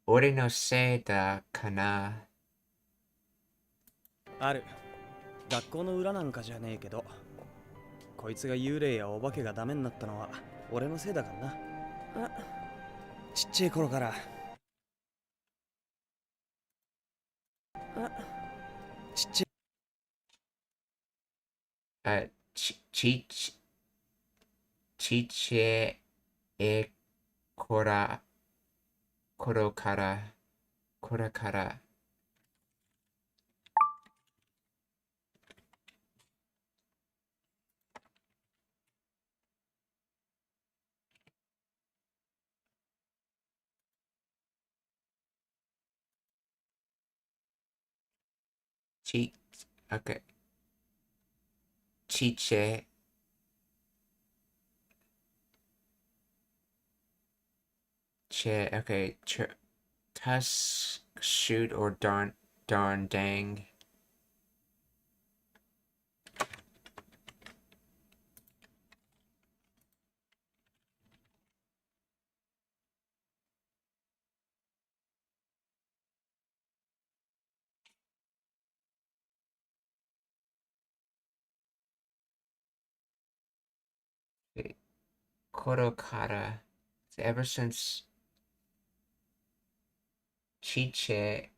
俺のせいだかな。ある。学校の裏なんかじゃねえけど、こいつが幽霊やお化けがダメになったのは俺のせいだからな。ちっちゃい頃から。ちっちゃい。ちちえこら、頃から、こらから、Chi. Okay. Chiche. Okay. Tusk, shoot, or darn, dang. Korokara. Ever since Chiche.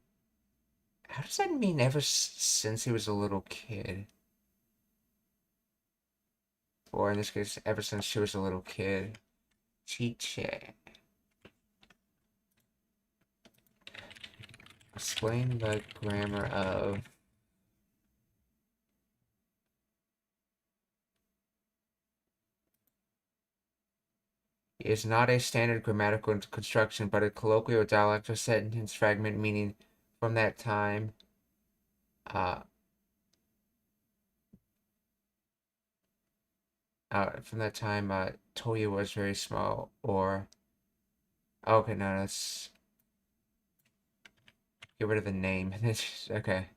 How does that mean ever since he was a little kid? Or in this case, ever since she was a little kid. Chiche. Explain the grammar of. Is not a standard grammatical construction, but a colloquial dialect or sentence fragment meaning from that time. Toya was very small, or okay, no, let's get rid of the name. Okay.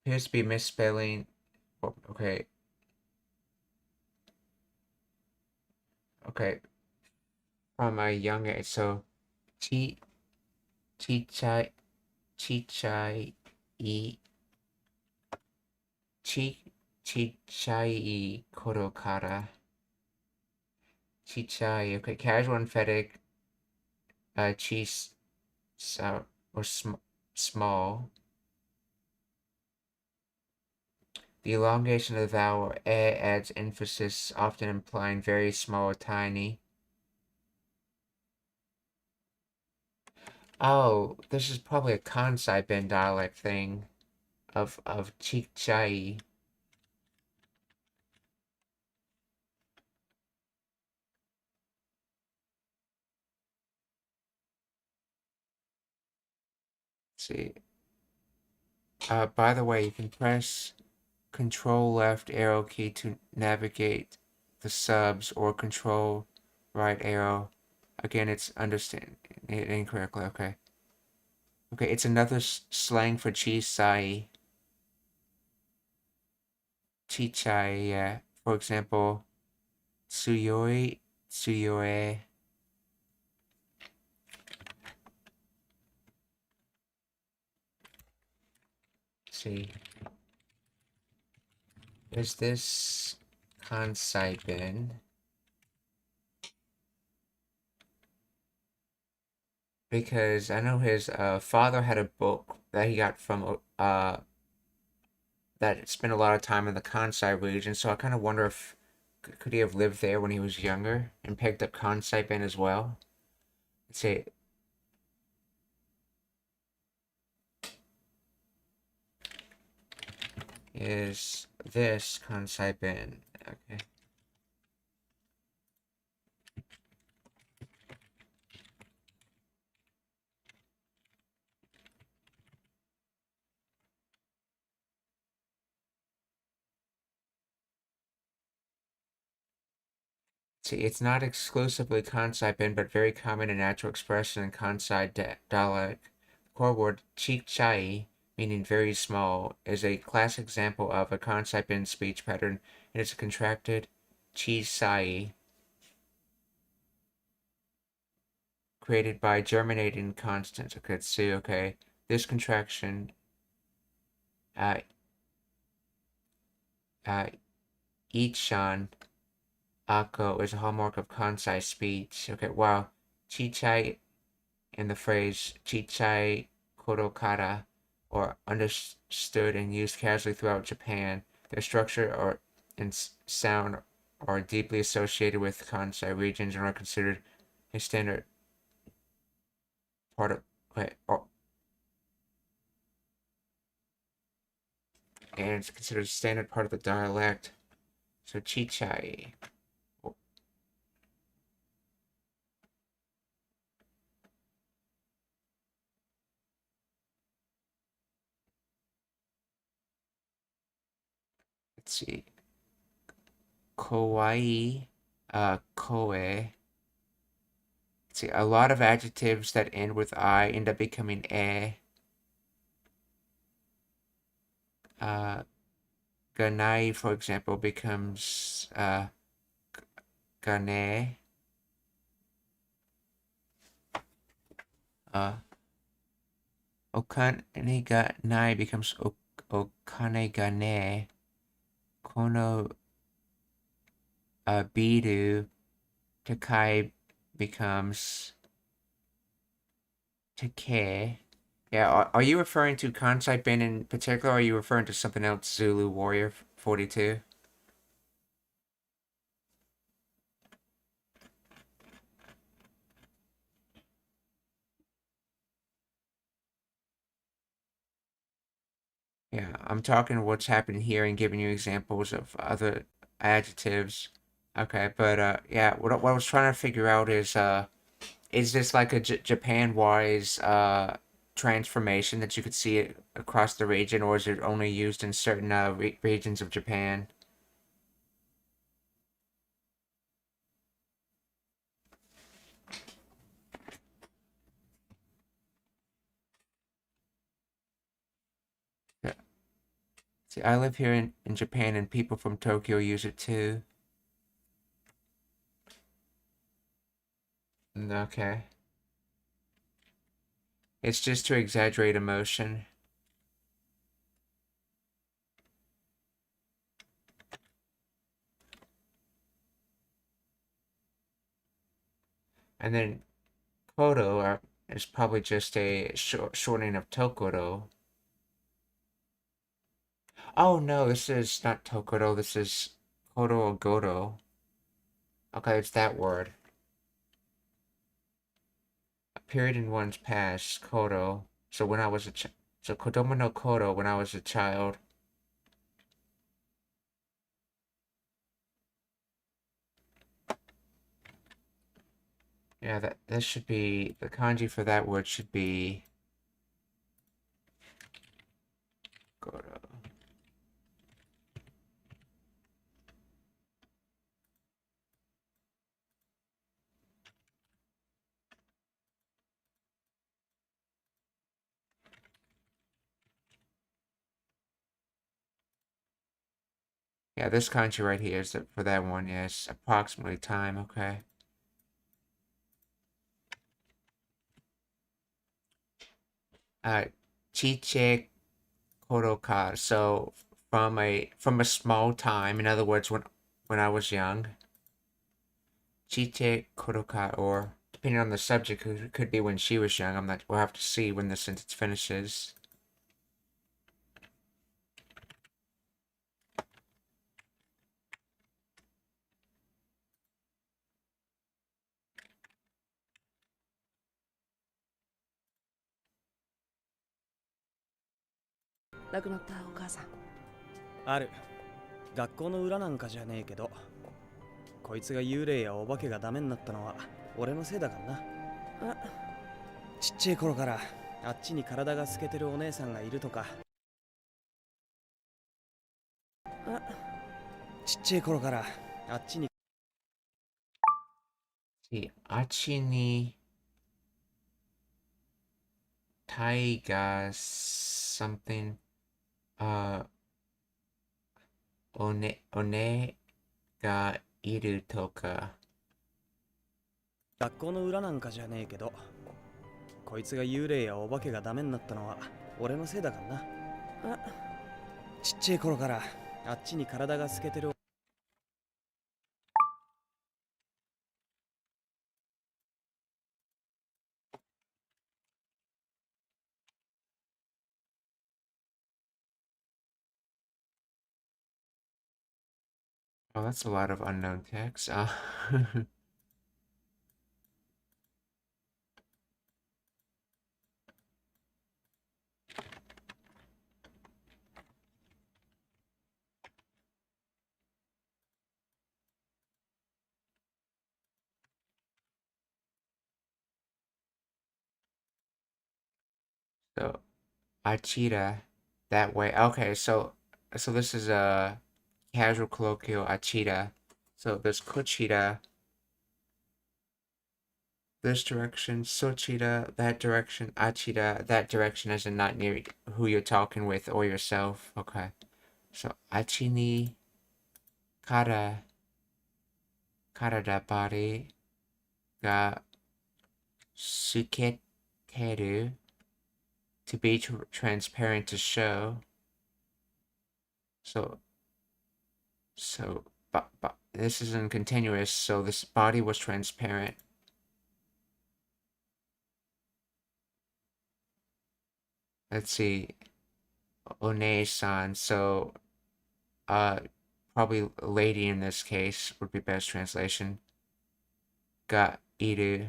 Appears to be misspelling. Okay. Okay. From a young age, so chichai i chichai koro kara. Chichai, okay, casual and emphatic, cheese, or small. The elongation of the vowel e adds emphasis, often implying very small or tiny. Oh, this is probably a Kansai Ben dialect thing of chichai. See. By the way, you can press Control left arrow key to navigate the subs, or Control right arrow. Again, it's understand it incorrectly. Okay. Okay, it's another slang for chisai. Chichai, yeah. For example, tsuyoe. See. Is this Kansai Ben? Because I know his father had a book that he got from that spent a lot of time in the Kansai region, so I kind of wonder if could he have lived there when he was younger and picked up Kansai Ben as well? Let's see. Is this Kansai Ben? Okay. See, it's not exclusively Kansai Ben, but very common and natural expression in Kansai dialect. The core word chichai, meaning very small, is a classic example of a Kansai Ben speech pattern. It is a contracted chisai, created by germinating constants. Okay, let's see. Okay, this contraction, ichan ako is a hallmark of Kansai speech. Okay, wow. Chichai and the phrase chichai korokara, or understood and used casually throughout Japan. Their structure and sound are deeply associated with Kansai regions and are considered a standard part of and it's considered a standard part of the dialect. So chichai. let's see. Kawaii, koe. Let's see, a lot of adjectives that end with I end up becoming e. Ganai, for example, becomes gane. Okane ga nai becomes okane ga ne. Kono biru takai becomes take. Yeah, are you referring to Kansai Ben in particular, or are you referring to something else, Zulu Warrior 42? Yeah, I'm talking what's happened here and giving you examples of other adjectives. Okay, but yeah, what I was trying to figure out is this like a Japan-wise transformation that you could see it across the region, or is it only used in certain regions of Japan? Yeah. See, I live here in Japan, and people from Tokyo use it too. Okay. It's just to exaggerate emotion. And then Kodo is probably just a shortening of Tokoro. Oh no, this is not Tokoro, this is Kodo or Godo. Okay, it's that word. A period in one's past, Kodo. So when I was a so Kodomo no Kodo when I was a child. Yeah, that should be the kanji for that word should be Godo. Yeah, this kanji right here is for that one. Yes, approximately time. Okay. Chiche koroka. So from a small time. In other words, when I was young. Chiche koroka, or depending on the subject, it could be when she was young. I'm not. We'll have to see when the sentence finishes.亡くなったお母さん。ある。学校の裏なんかじゃねえけど、こいつが幽霊やお化けがダメになったのは俺のせいだからな。ちっちゃい頃からあっちに体が透けてるお姉さんがいるとか、ちっちゃい頃からあっちに See, achi ni taiga something. One ga iru toka. 学校の裏なんかじゃねえけど、こいつが幽霊やお化けがダメになったのは俺のせいだからな。ちっちゃい頃からあっちに体が透けてる。Oh, that's a lot of unknown text. So Achira that way. Okay, so this is casual colloquial achira. So there's kochira, this direction, sochira, that direction, achira, that direction, as in not near who you're talking with or yourself. Okay. So achi ni karada body ga suketeru, to be transparent, to show. So this isn't continuous, so this body was transparent. Let's see. One-san, so probably lady in this case would be best translation. Ga iru.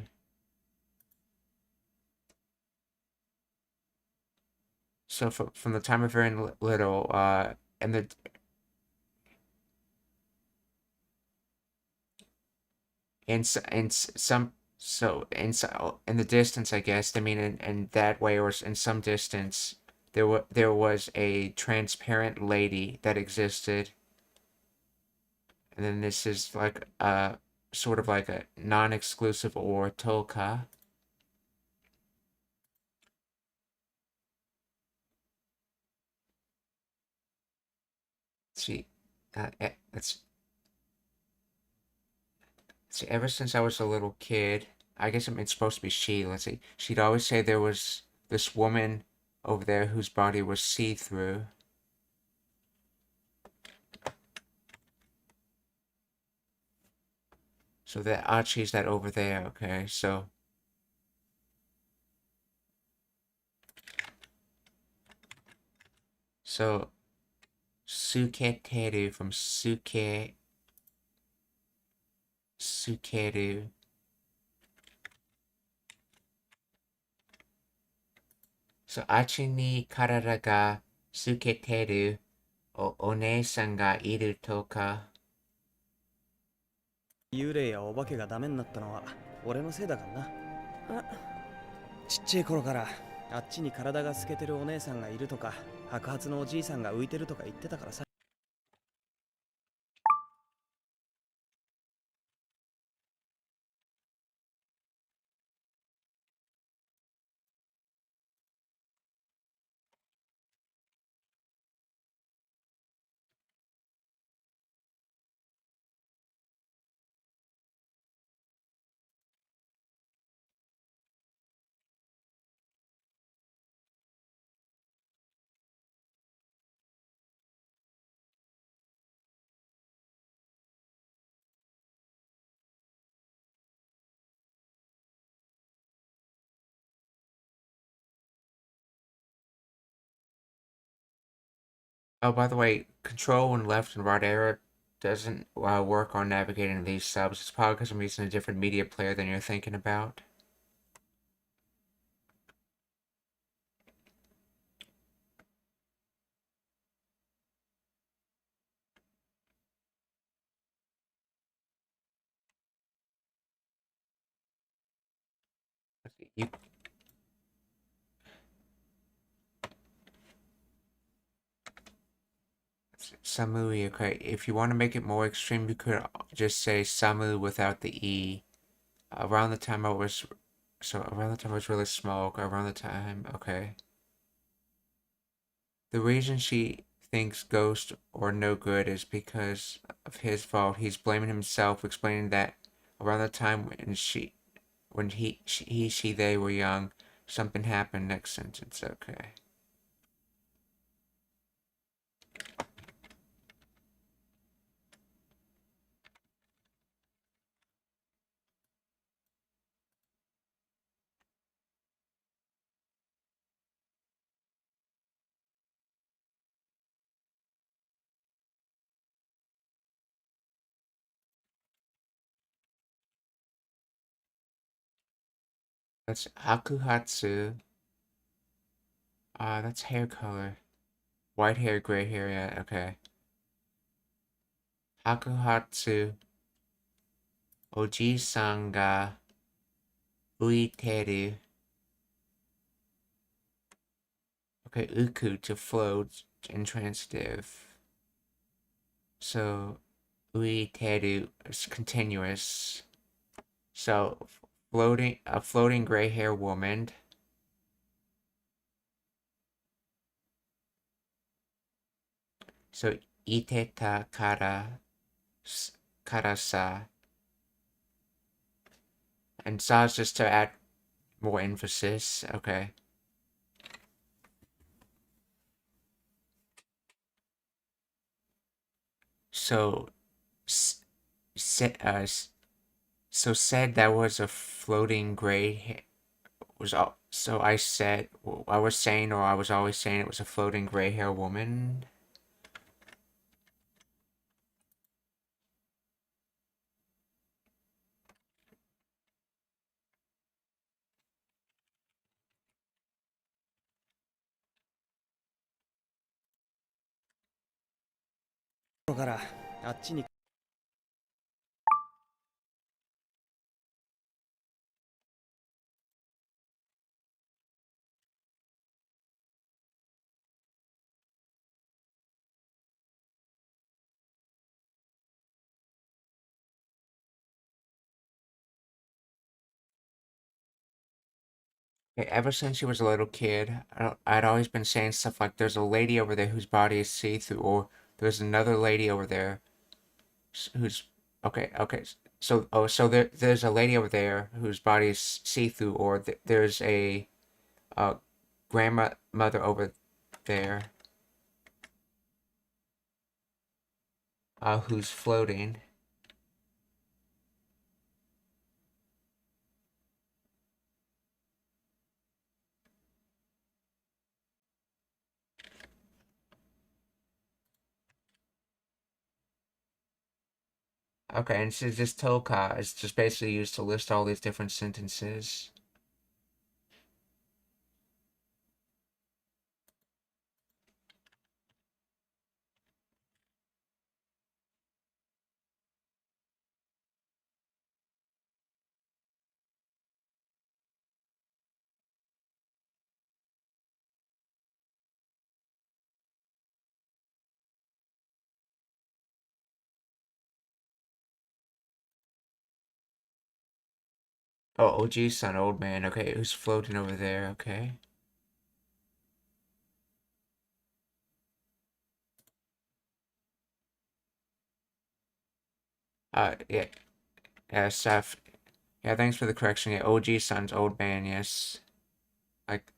So from the time of very little, and the in the distance, I guess, I mean, in that way, or in some distance, there was a transparent lady that existed, and then this is like sort of like a non-exclusive or toka. Let's see, see, ever since I was a little kid, I guess it's supposed to be she. Let's see, she'd always say there was this woman over there whose body was see-through. So that Achi's that over there, okay, so suketeru from sukeru. So achi ni karada ga suketeru one-san ga iru toka. 幽霊やお化けがダメになったのは俺のせいだからな。ちっちゃい頃からあっちに体が透けてるお姉さんがいるとか白髪のおじいさんが浮いてるとか言ってたからさ。Oh, by the way, control and left and right arrow doesn't work on navigating these subs. It's probably because I'm using a different media player than you're thinking about. You Samui, okay. If you want to make it more extreme, you could just say Samu without the E. Around the time I was really small, around the time, okay. The reason she thinks ghost or no good is because of his fault. He's blaming himself, explaining that around the time when they were young, something happened. Next sentence, okay. That's Hakuhatsu. That's hair color. White hair, gray hair, yeah, okay. Hakuhatsu. Oji-san ga uiteru. Okay, uku, to float, intransitive. So, uiteru is continuous. So, a floating gray hair woman. So, iteta karasa. And sa is just to add more emphasis. Okay. So, said that was a floating gray was so I said I was saying, or I was always saying, it was a floating gray hair woman. Ever since she was a little kid, I'd always been saying stuff like, "There's a lady over there whose body is see-through," or "There's another lady over there who's okay." So there's a lady over there whose body is see-through, or there's a grandmother over there who's floating. Okay, and so this toka is just basically used to list all these different sentences. Oh, Oji-san, old man. Okay, who's floating over there? Okay. Yeah, yeah, Seth. Yeah, thanks for the correction. Yeah, Oji-san's old man. Yes, like.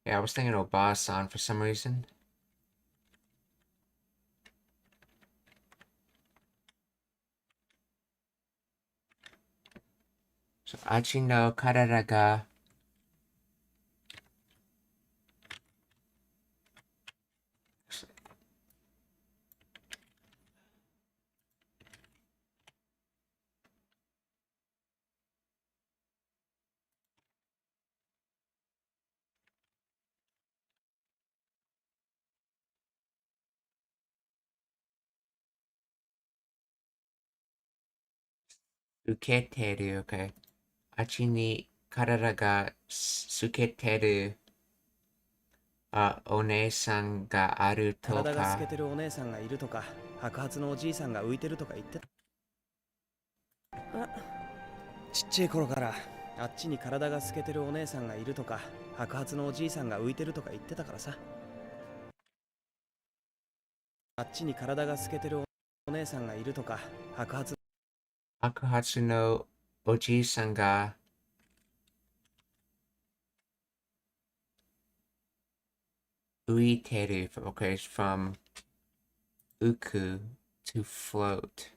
Yeah, I was thinking Oba-san for some reason. So, Achi no karada ga suketeru. Okay. Achi ni karada ga suketeru one-san ga aru 体が透け toka. てるお姉さんがいるとか、白髪のおじいさんが浮いてるとか言ってた。ちっちゃい頃からあっちに体が透けてるお姉さんがいるとか、白髪のおじいさんが浮いてるとか言ってたからさ。あっちに体が透けてるお姉さんがいるとか、白髪 Akuhatsu no Oji-san ga uiteru. Okay, it's from uku, to float.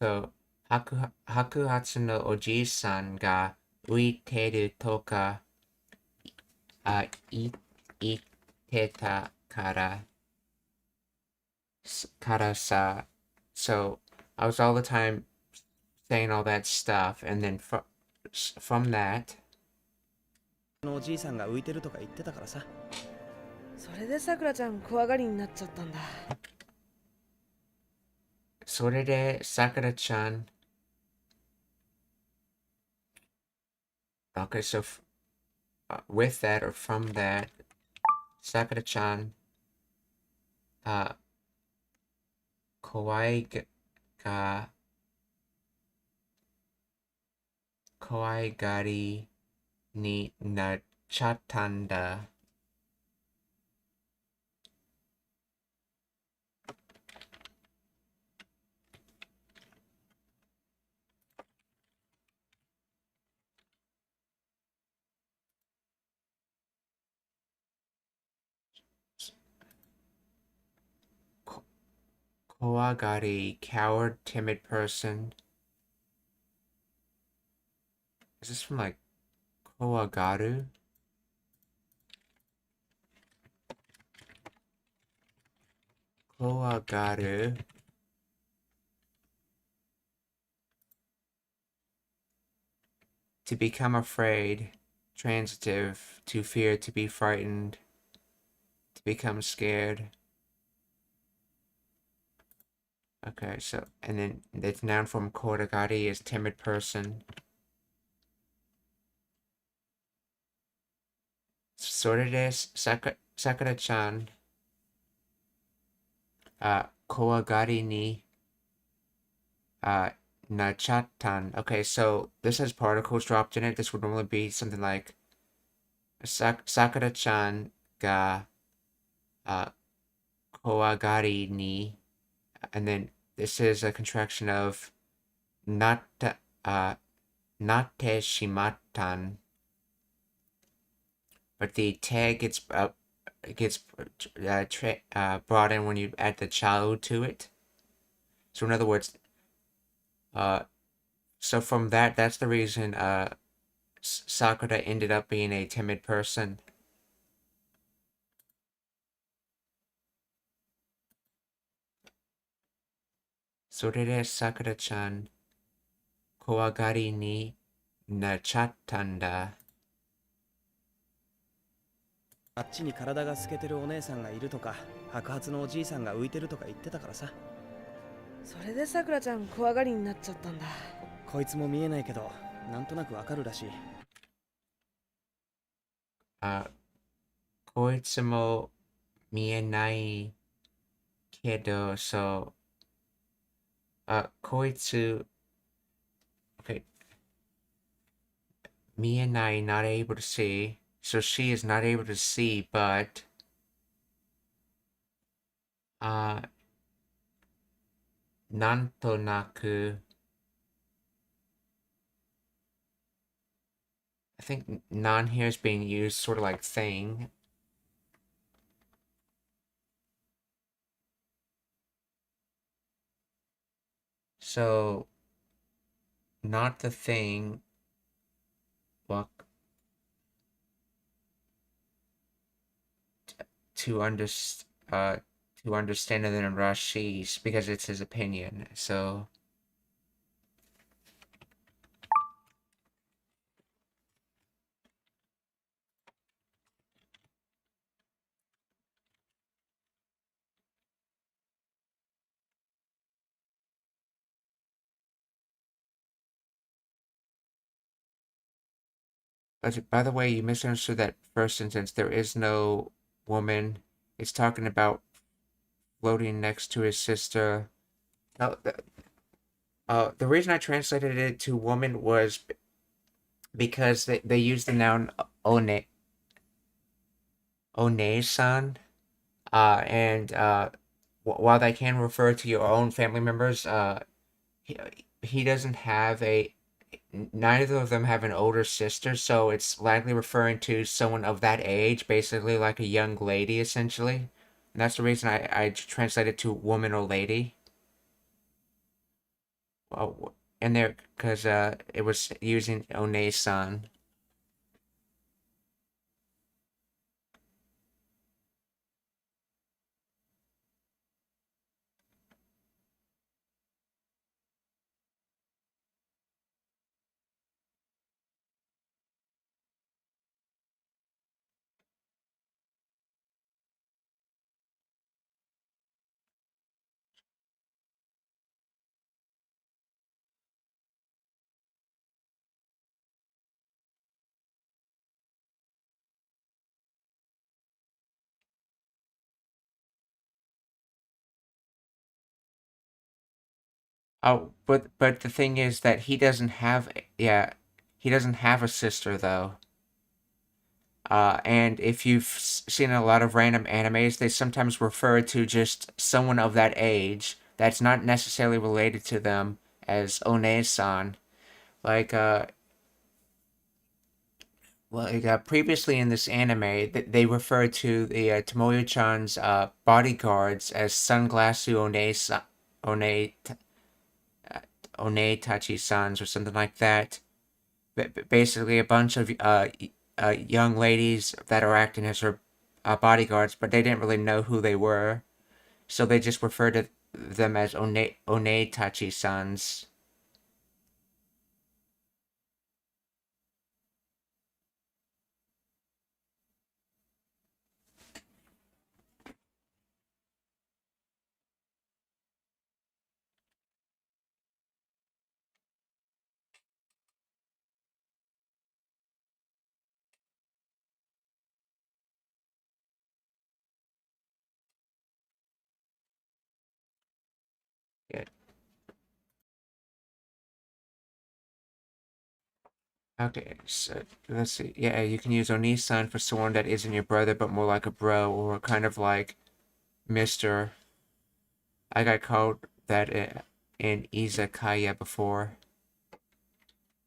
So, Hakuhatsu no Oji-san ga uiteru toka iteta kara sa. So, I was all the time saying all that stuff, and then from that, のおじいさんが浮いてるとか言ってたからさ。それでさくらちゃん怖がりになっちゃったんだ。それでさくらちゃん Okay, so with that or from that, Sakura-chan, kawaii gari ni nachatanda. Kowagari, coward, timid person. Is this from like Kowagaru? Kowagaru. To become afraid. Transitive. To fear, to be frightened. To become scared. Okay, so, and then the noun form Kowagari is timid person. Sakura-chan. Kowagari ni nachatan. Okay, so this has particles dropped in it. This would normally be something like Sakura-chan ga kowagari ni, and then this is a contraction of natte shimatan. But the te gets brought in when you add the child to it. So in other words, so from that's the reason Sakura ended up being a timid person. Sorere Sakura-chan kowagari ni nachatanda. あっちに体が透けてるお姉さんがいるとか、白髪のおじいさんが浮いてるとか言ってたからさ。それでさくらちゃん怖がりになっちゃったんだ。こいつも見えないけど、なんとなくわかるらしい。こいつも見えないけど、こいつ、okay, 見えない not able to see, so she is not able to see, but, なんとなく, I think non here is being used sort of like thing. So, not the thing, but to understand it in Rashi's because it's his opinion. So, by the way, you misunderstood that first sentence. There is no woman. It's talking about floating next to his sister. Now, the reason I translated it to woman was because they used the noun one-san, and while they can refer to your own family members, he doesn't have neither of them have an older sister, so it's likely referring to someone of that age, basically like a young lady, essentially. And that's the reason I translated to woman or lady. Well, in there, because it was using one-san. Oh, but the thing is that he doesn't have a sister though. And if you've seen a lot of random animes, they sometimes refer to just someone of that age that's not necessarily related to them as One-san. Like, previously in this anime, they referred to the Tomoyo-chan's bodyguards as Sunglassu One Tachi-sans or something like that. Basically, a bunch of young ladies that are acting as her bodyguards, but they didn't really know who they were, so they just referred to them as One Tachi-sans. Yeah. Okay, so let's see. Yeah, you can use Oni-san for someone that isn't your brother, but more like a bro, or kind of like Mr. I got called that in izakaya before.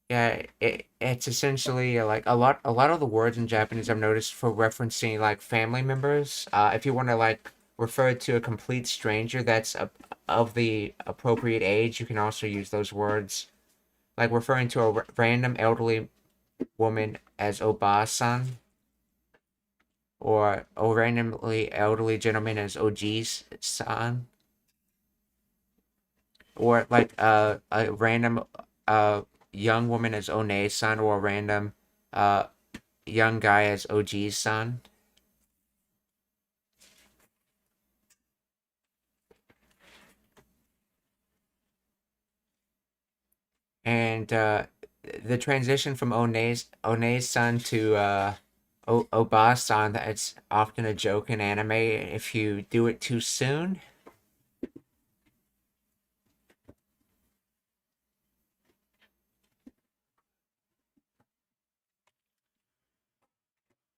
Yeah, it's essentially like a lot of the words in Japanese I've noticed for referencing like family members. If you want to like refer to a complete stranger that's of the appropriate age, you can also use those words. Like referring to a random elderly woman as Oba-san, or a randomly elderly gentleman as Oji-san, or like a random young woman as One-san, or a random uh young guy as Oji-san. And the transition from One-san to Oba-san, that's often a joke in anime if you do it too soon.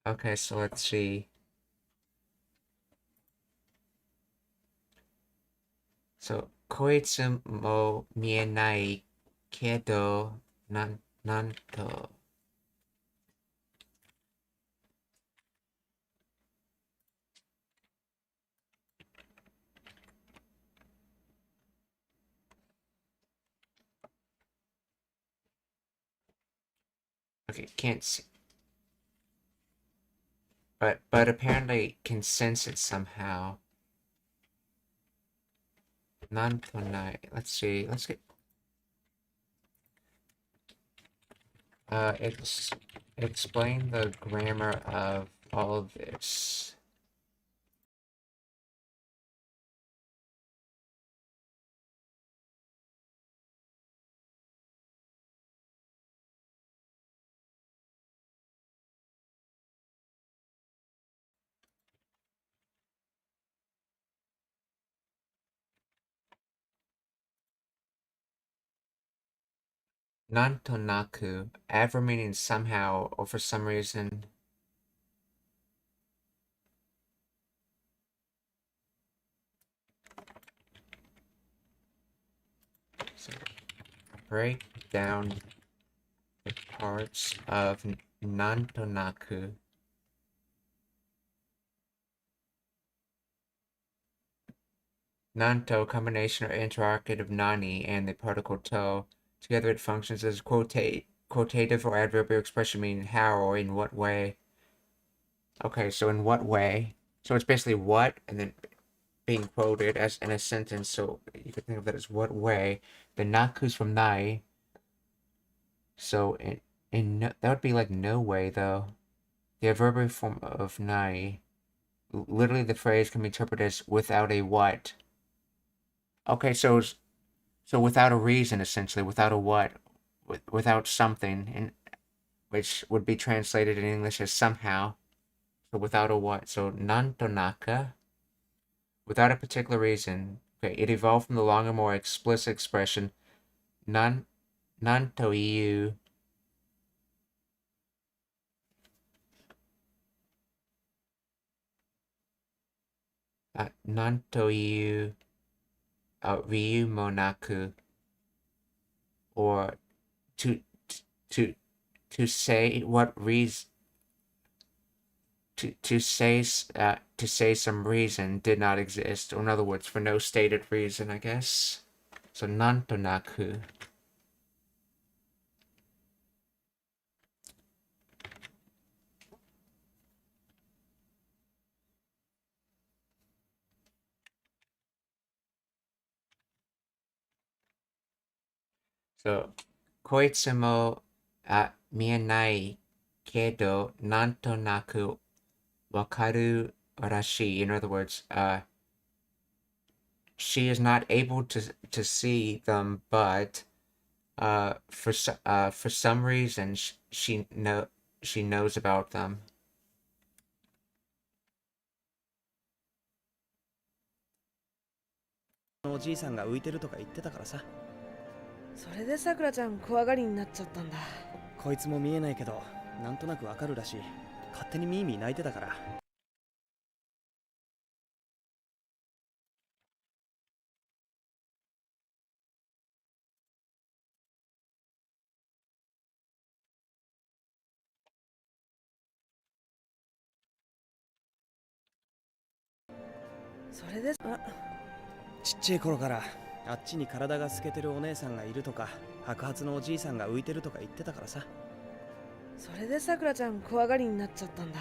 Okay, so let's see. So, こいつも見えないけど、なんと。Okay, can't see. But apparently can sense it somehow. なんとない. Let's see. Let's get explain the grammar of all of this. Nantonaku, ever meaning somehow or for some reason. So break down the parts of Nantonaku. Nanto, combination or interrogative of nani and the particle to. Together it functions as quotative or adverbial expression meaning how or in what way. Okay, so in what way? So it's basically what and then being quoted as in a sentence, so you could think of that as what way. The naku's from nai. So in no, that would be like no way though. The adverbial form of nai. Literally the phrase can be interpreted as without a what. Okay, so without a reason, essentially, without a what, without something, and which would be translated in English as somehow. So without a what. So nantonaka, without a particular reason, Okay, it evolved from the longer, more explicit expression nan to iu nan to iu ryu monaku, or to to say what reason to say some reason did not exist, or in other words, for no stated reason, I guess. So nantonaku. So こいつも見えないけどなんとなくわかるらしい. In other words, she is not able to see them, but for some reason she knows about them. おじいさんが浮いてるとか言ってたからさ。それでさくらちゃん怖がりになっちゃったんだ。こいつも見えないけどなんとなくわかるらしい。勝手にミーミー泣いてたから。それでちっちゃい頃からあっちに体が透けてるお姉さんがいるとか白髪のおじいさんが浮いてるとか言ってたからさ。それでさくらちゃん怖がりになっちゃったんだ。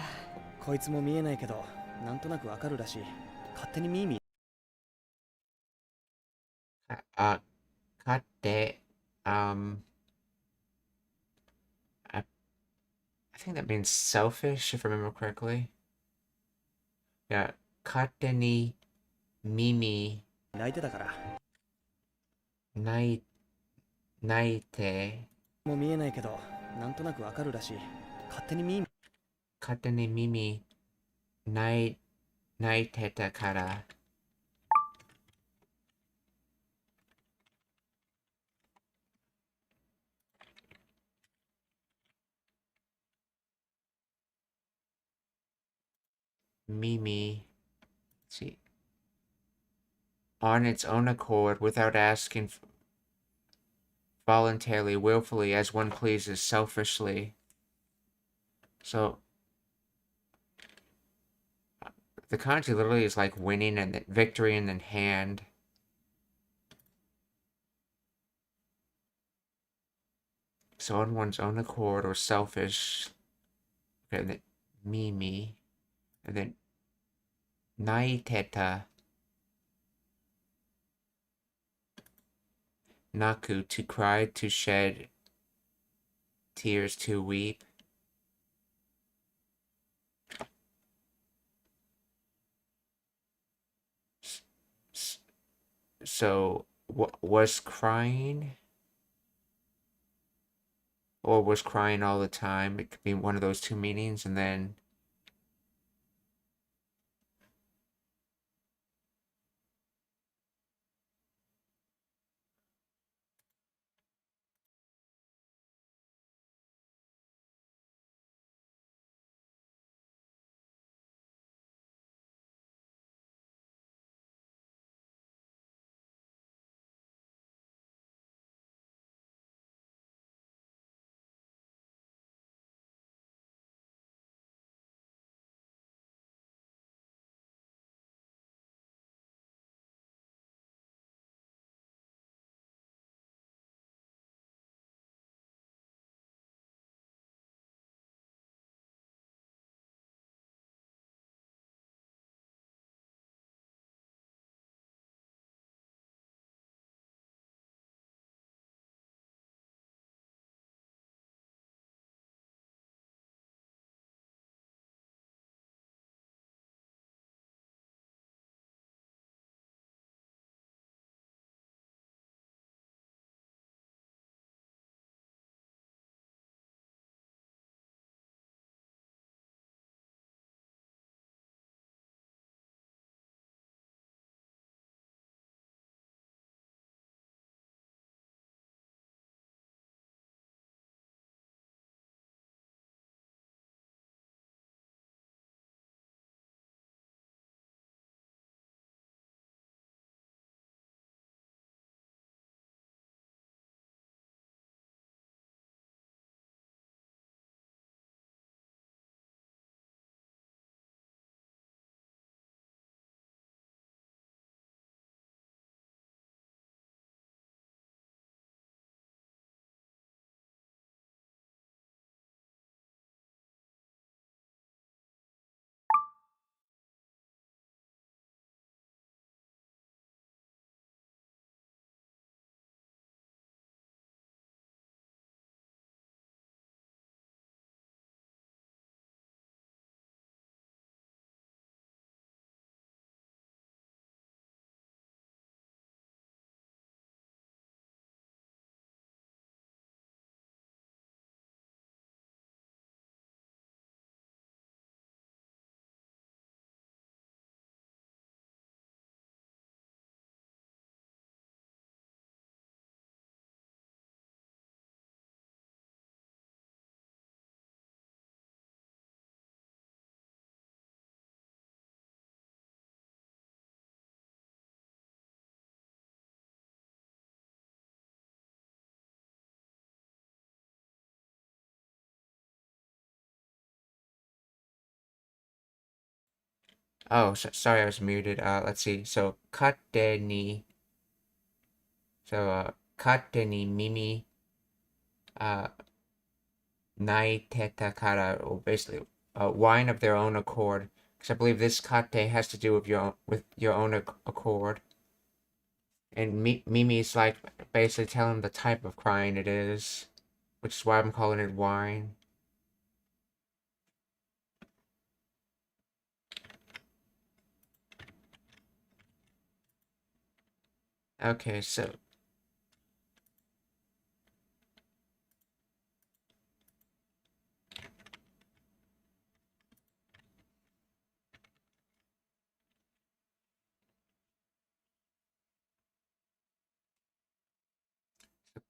こいつも見えないけどなんとなくわかるらしい。勝手にミーミー勝手I think that means selfish, if I remember correctly. Yeah, 勝手に耳泣いてたから。泣いてもう見えないけどなんとなくわかるらしい。勝手にミーミー勝手に耳泣いてたから。Mimi, let's see, on its own accord, without asking, voluntarily, willfully, as one pleases, selfishly. So the kanji literally is like winning and victory and then hand. So on one's own accord or selfish. Okay, and then Mimi, and then Naiteta. Naku, to cry, to shed tears, to weep. So, was crying? Or was crying all the time? It could be one of those two meanings, and then Oh, sorry, I was muted. Let's see. So, kate ni. So, kate ni mimi naiteta kara, or basically, whine of their own accord. Because I believe this kate has to do with your own accord. And mimi is like basically telling the type of crying it is, which is why I'm calling it whine. Okay, so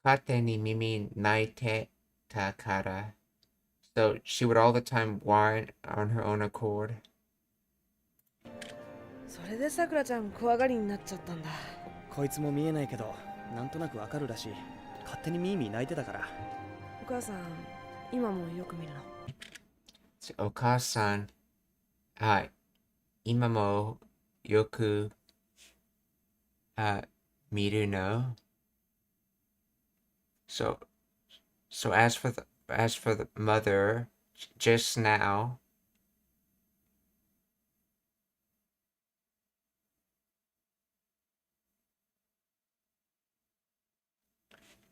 kate ni mimi naite takara. So she would all the time whine on her own accord. それでさくらちゃん怖がりになっちゃったんだ。こいつも見えないけどなんとなくわかるらしい。勝手にミーミー泣いてたから。お母さん今もよく見るの？お母さん、はい、今もよく見るの。So as for the mother, just now,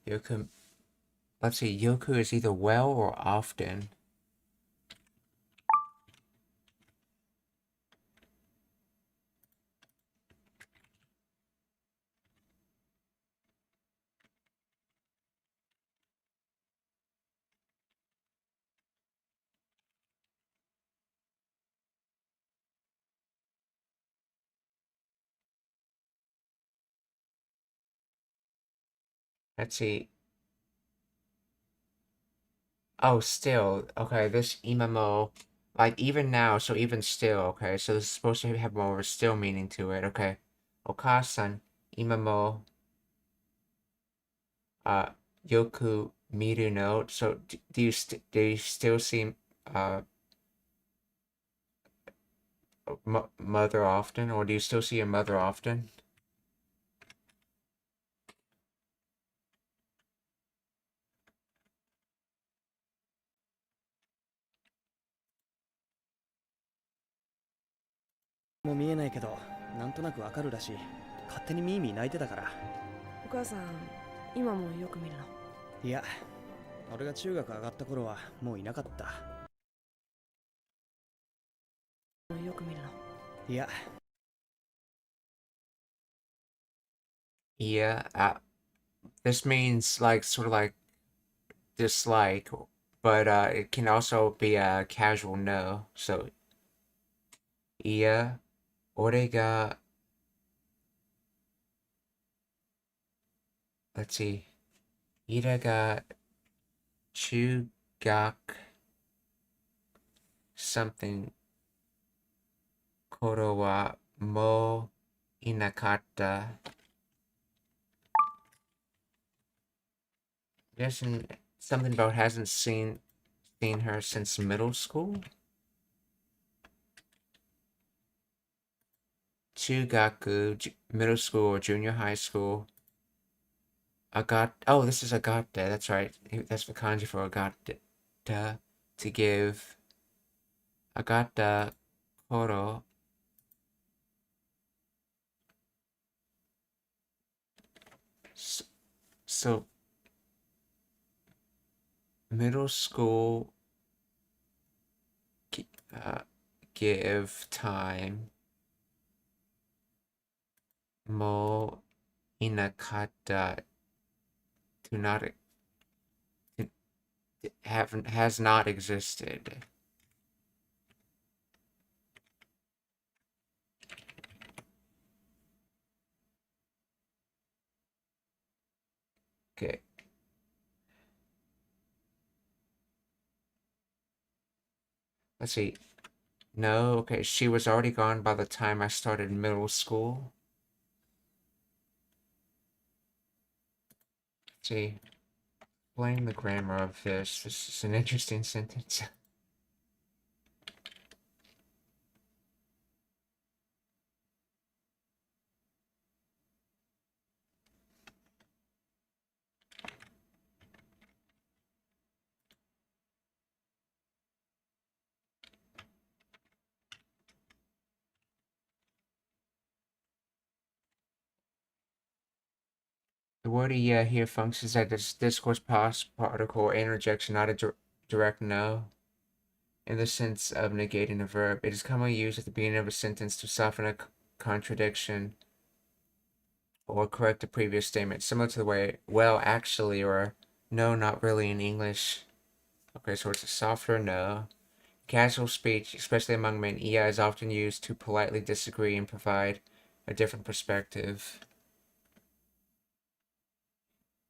Yoku, let's see, Yoku is either well or often. Let's see. Oh, still. Okay, this imamo, like even now, so even still, okay, so this is supposed to have more of a still meaning to it, okay. Okasan, imamo, yoku miru no. So do you still see mother often, or do you still see your mother often?もう見えないけどなんとなくわかるらしい。勝手にミーミー泣いてたから。お母さん今もよく見るの？いや、俺が中学上がった頃はもういなかった。よく見るの？いや。Yeah, this means like sort of like dislike, but it can also be a casual no. So, yeah, 俺が let's see, 俺が中学 something 頃はもういなかった。Guessing something about hasn't seen her since middle school. 中学, middle school or junior high school. Oh, this is agate. That's right. That's the kanji for agate. To give. Agata koro. So middle school give time mo inakata to not has not existed. Okay. Let's see. No, okay, she was already gone by the time I started middle school. Let's see. Explain the grammar of this. This is an interesting sentence. word yeah here functions as a discourse pause particle or interjection, not a direct no. In the sense of negating a verb, it is commonly used at the beginning of a sentence to soften a contradiction or correct a previous statement, similar to the way well, actually, or no, not really in English. Okay, so it's a softer no. Casual speech, especially among men, ia is often used to politely disagree and provide a different perspective.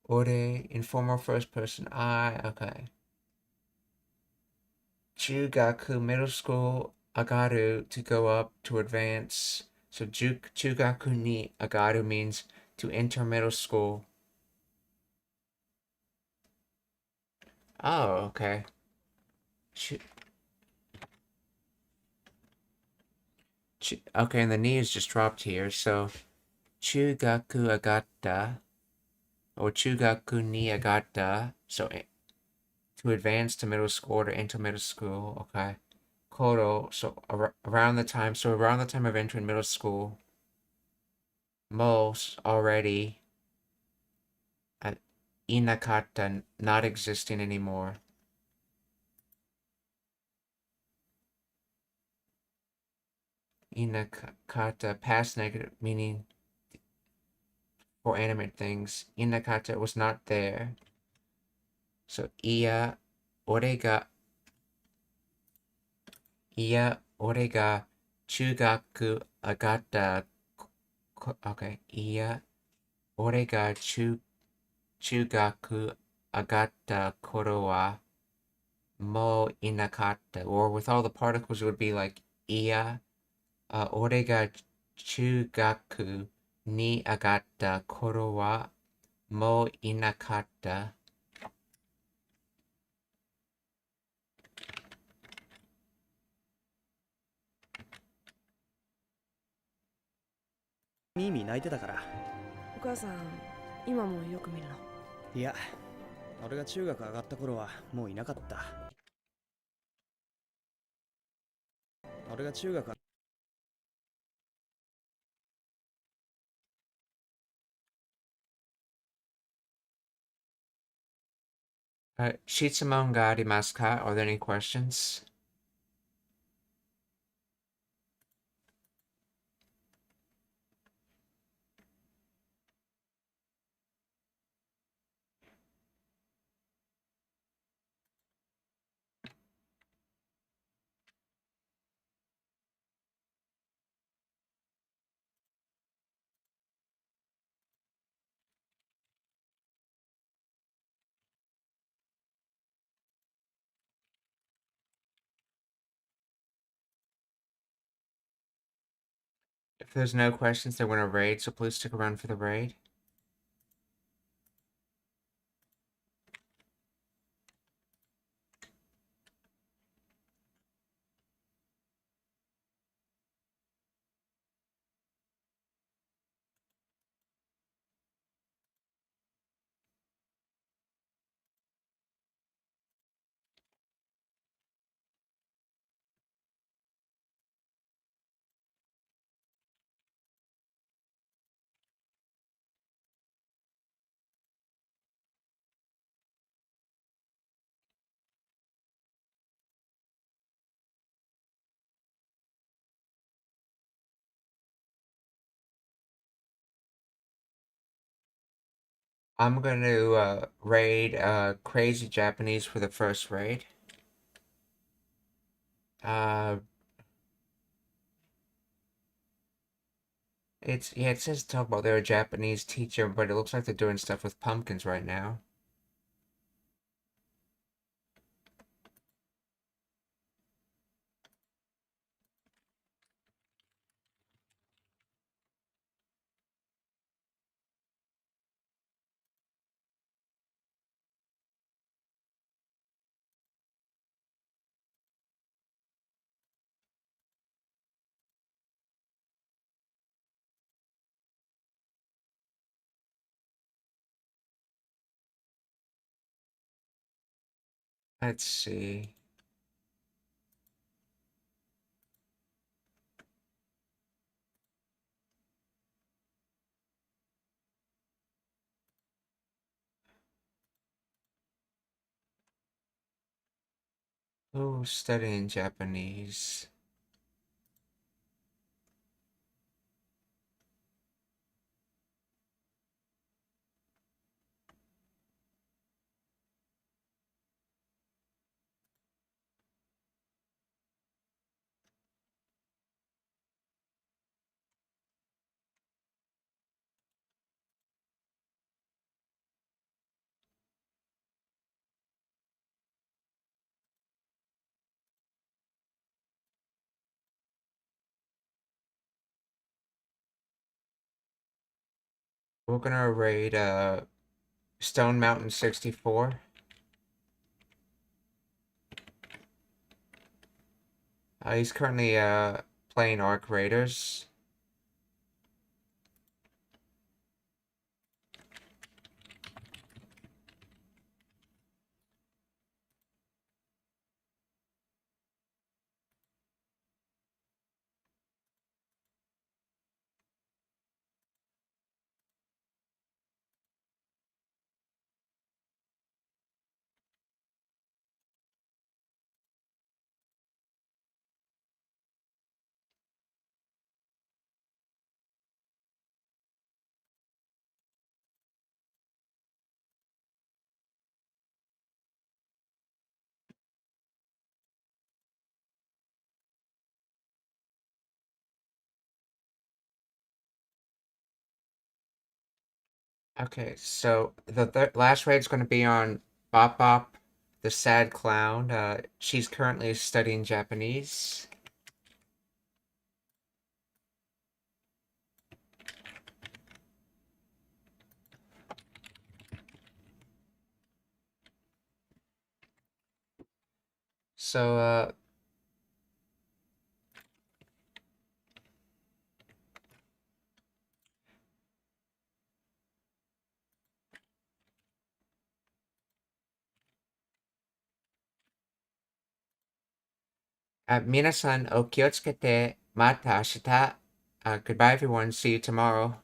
Ore, informal first person, I, okay. Chugaku, middle school, agaru, to go up, to advance. So chugaku ni agaru means to enter middle school. Oh, okay. Okay, and the ni is just dropped here, so chugaku agatta, or chugaku ni agatta, so to advance to middle school or to enter middle school, okay. Koro, so around the time of entering middle school. Most already. Inakata, not existing anymore. Inakata, past negative, meaning for animate things. Inakata was not there. So, orega, chugaku agata, okay, orega chugaku agata koro wa mo inakata, or with all the particles it would be like orega chugaku ni agata koro wa mo inakata. Mimi 泣いてたから。お母さん、今もよく見るの？いや、俺が中学上がった頃はもういなかった。俺が中学質問がありますか? Are there any questions? If there's no questions, they want a raid, so please stick around for the raid. I'm going to raid Crazy Japanese for the first raid. It says talk about they're a Japanese teacher, but it looks like they're doing stuff with pumpkins right now. Let's see. Oh, studying Japanese. We're gonna raid Stone Mountain 64. He's currently playing Arc Raiders. Okay, so the last raid is going to be on Bop Bop, the sad clown. She's currently studying Japanese. So, minasan o kiotsukete. Mata ashita. Goodbye, everyone. See you tomorrow.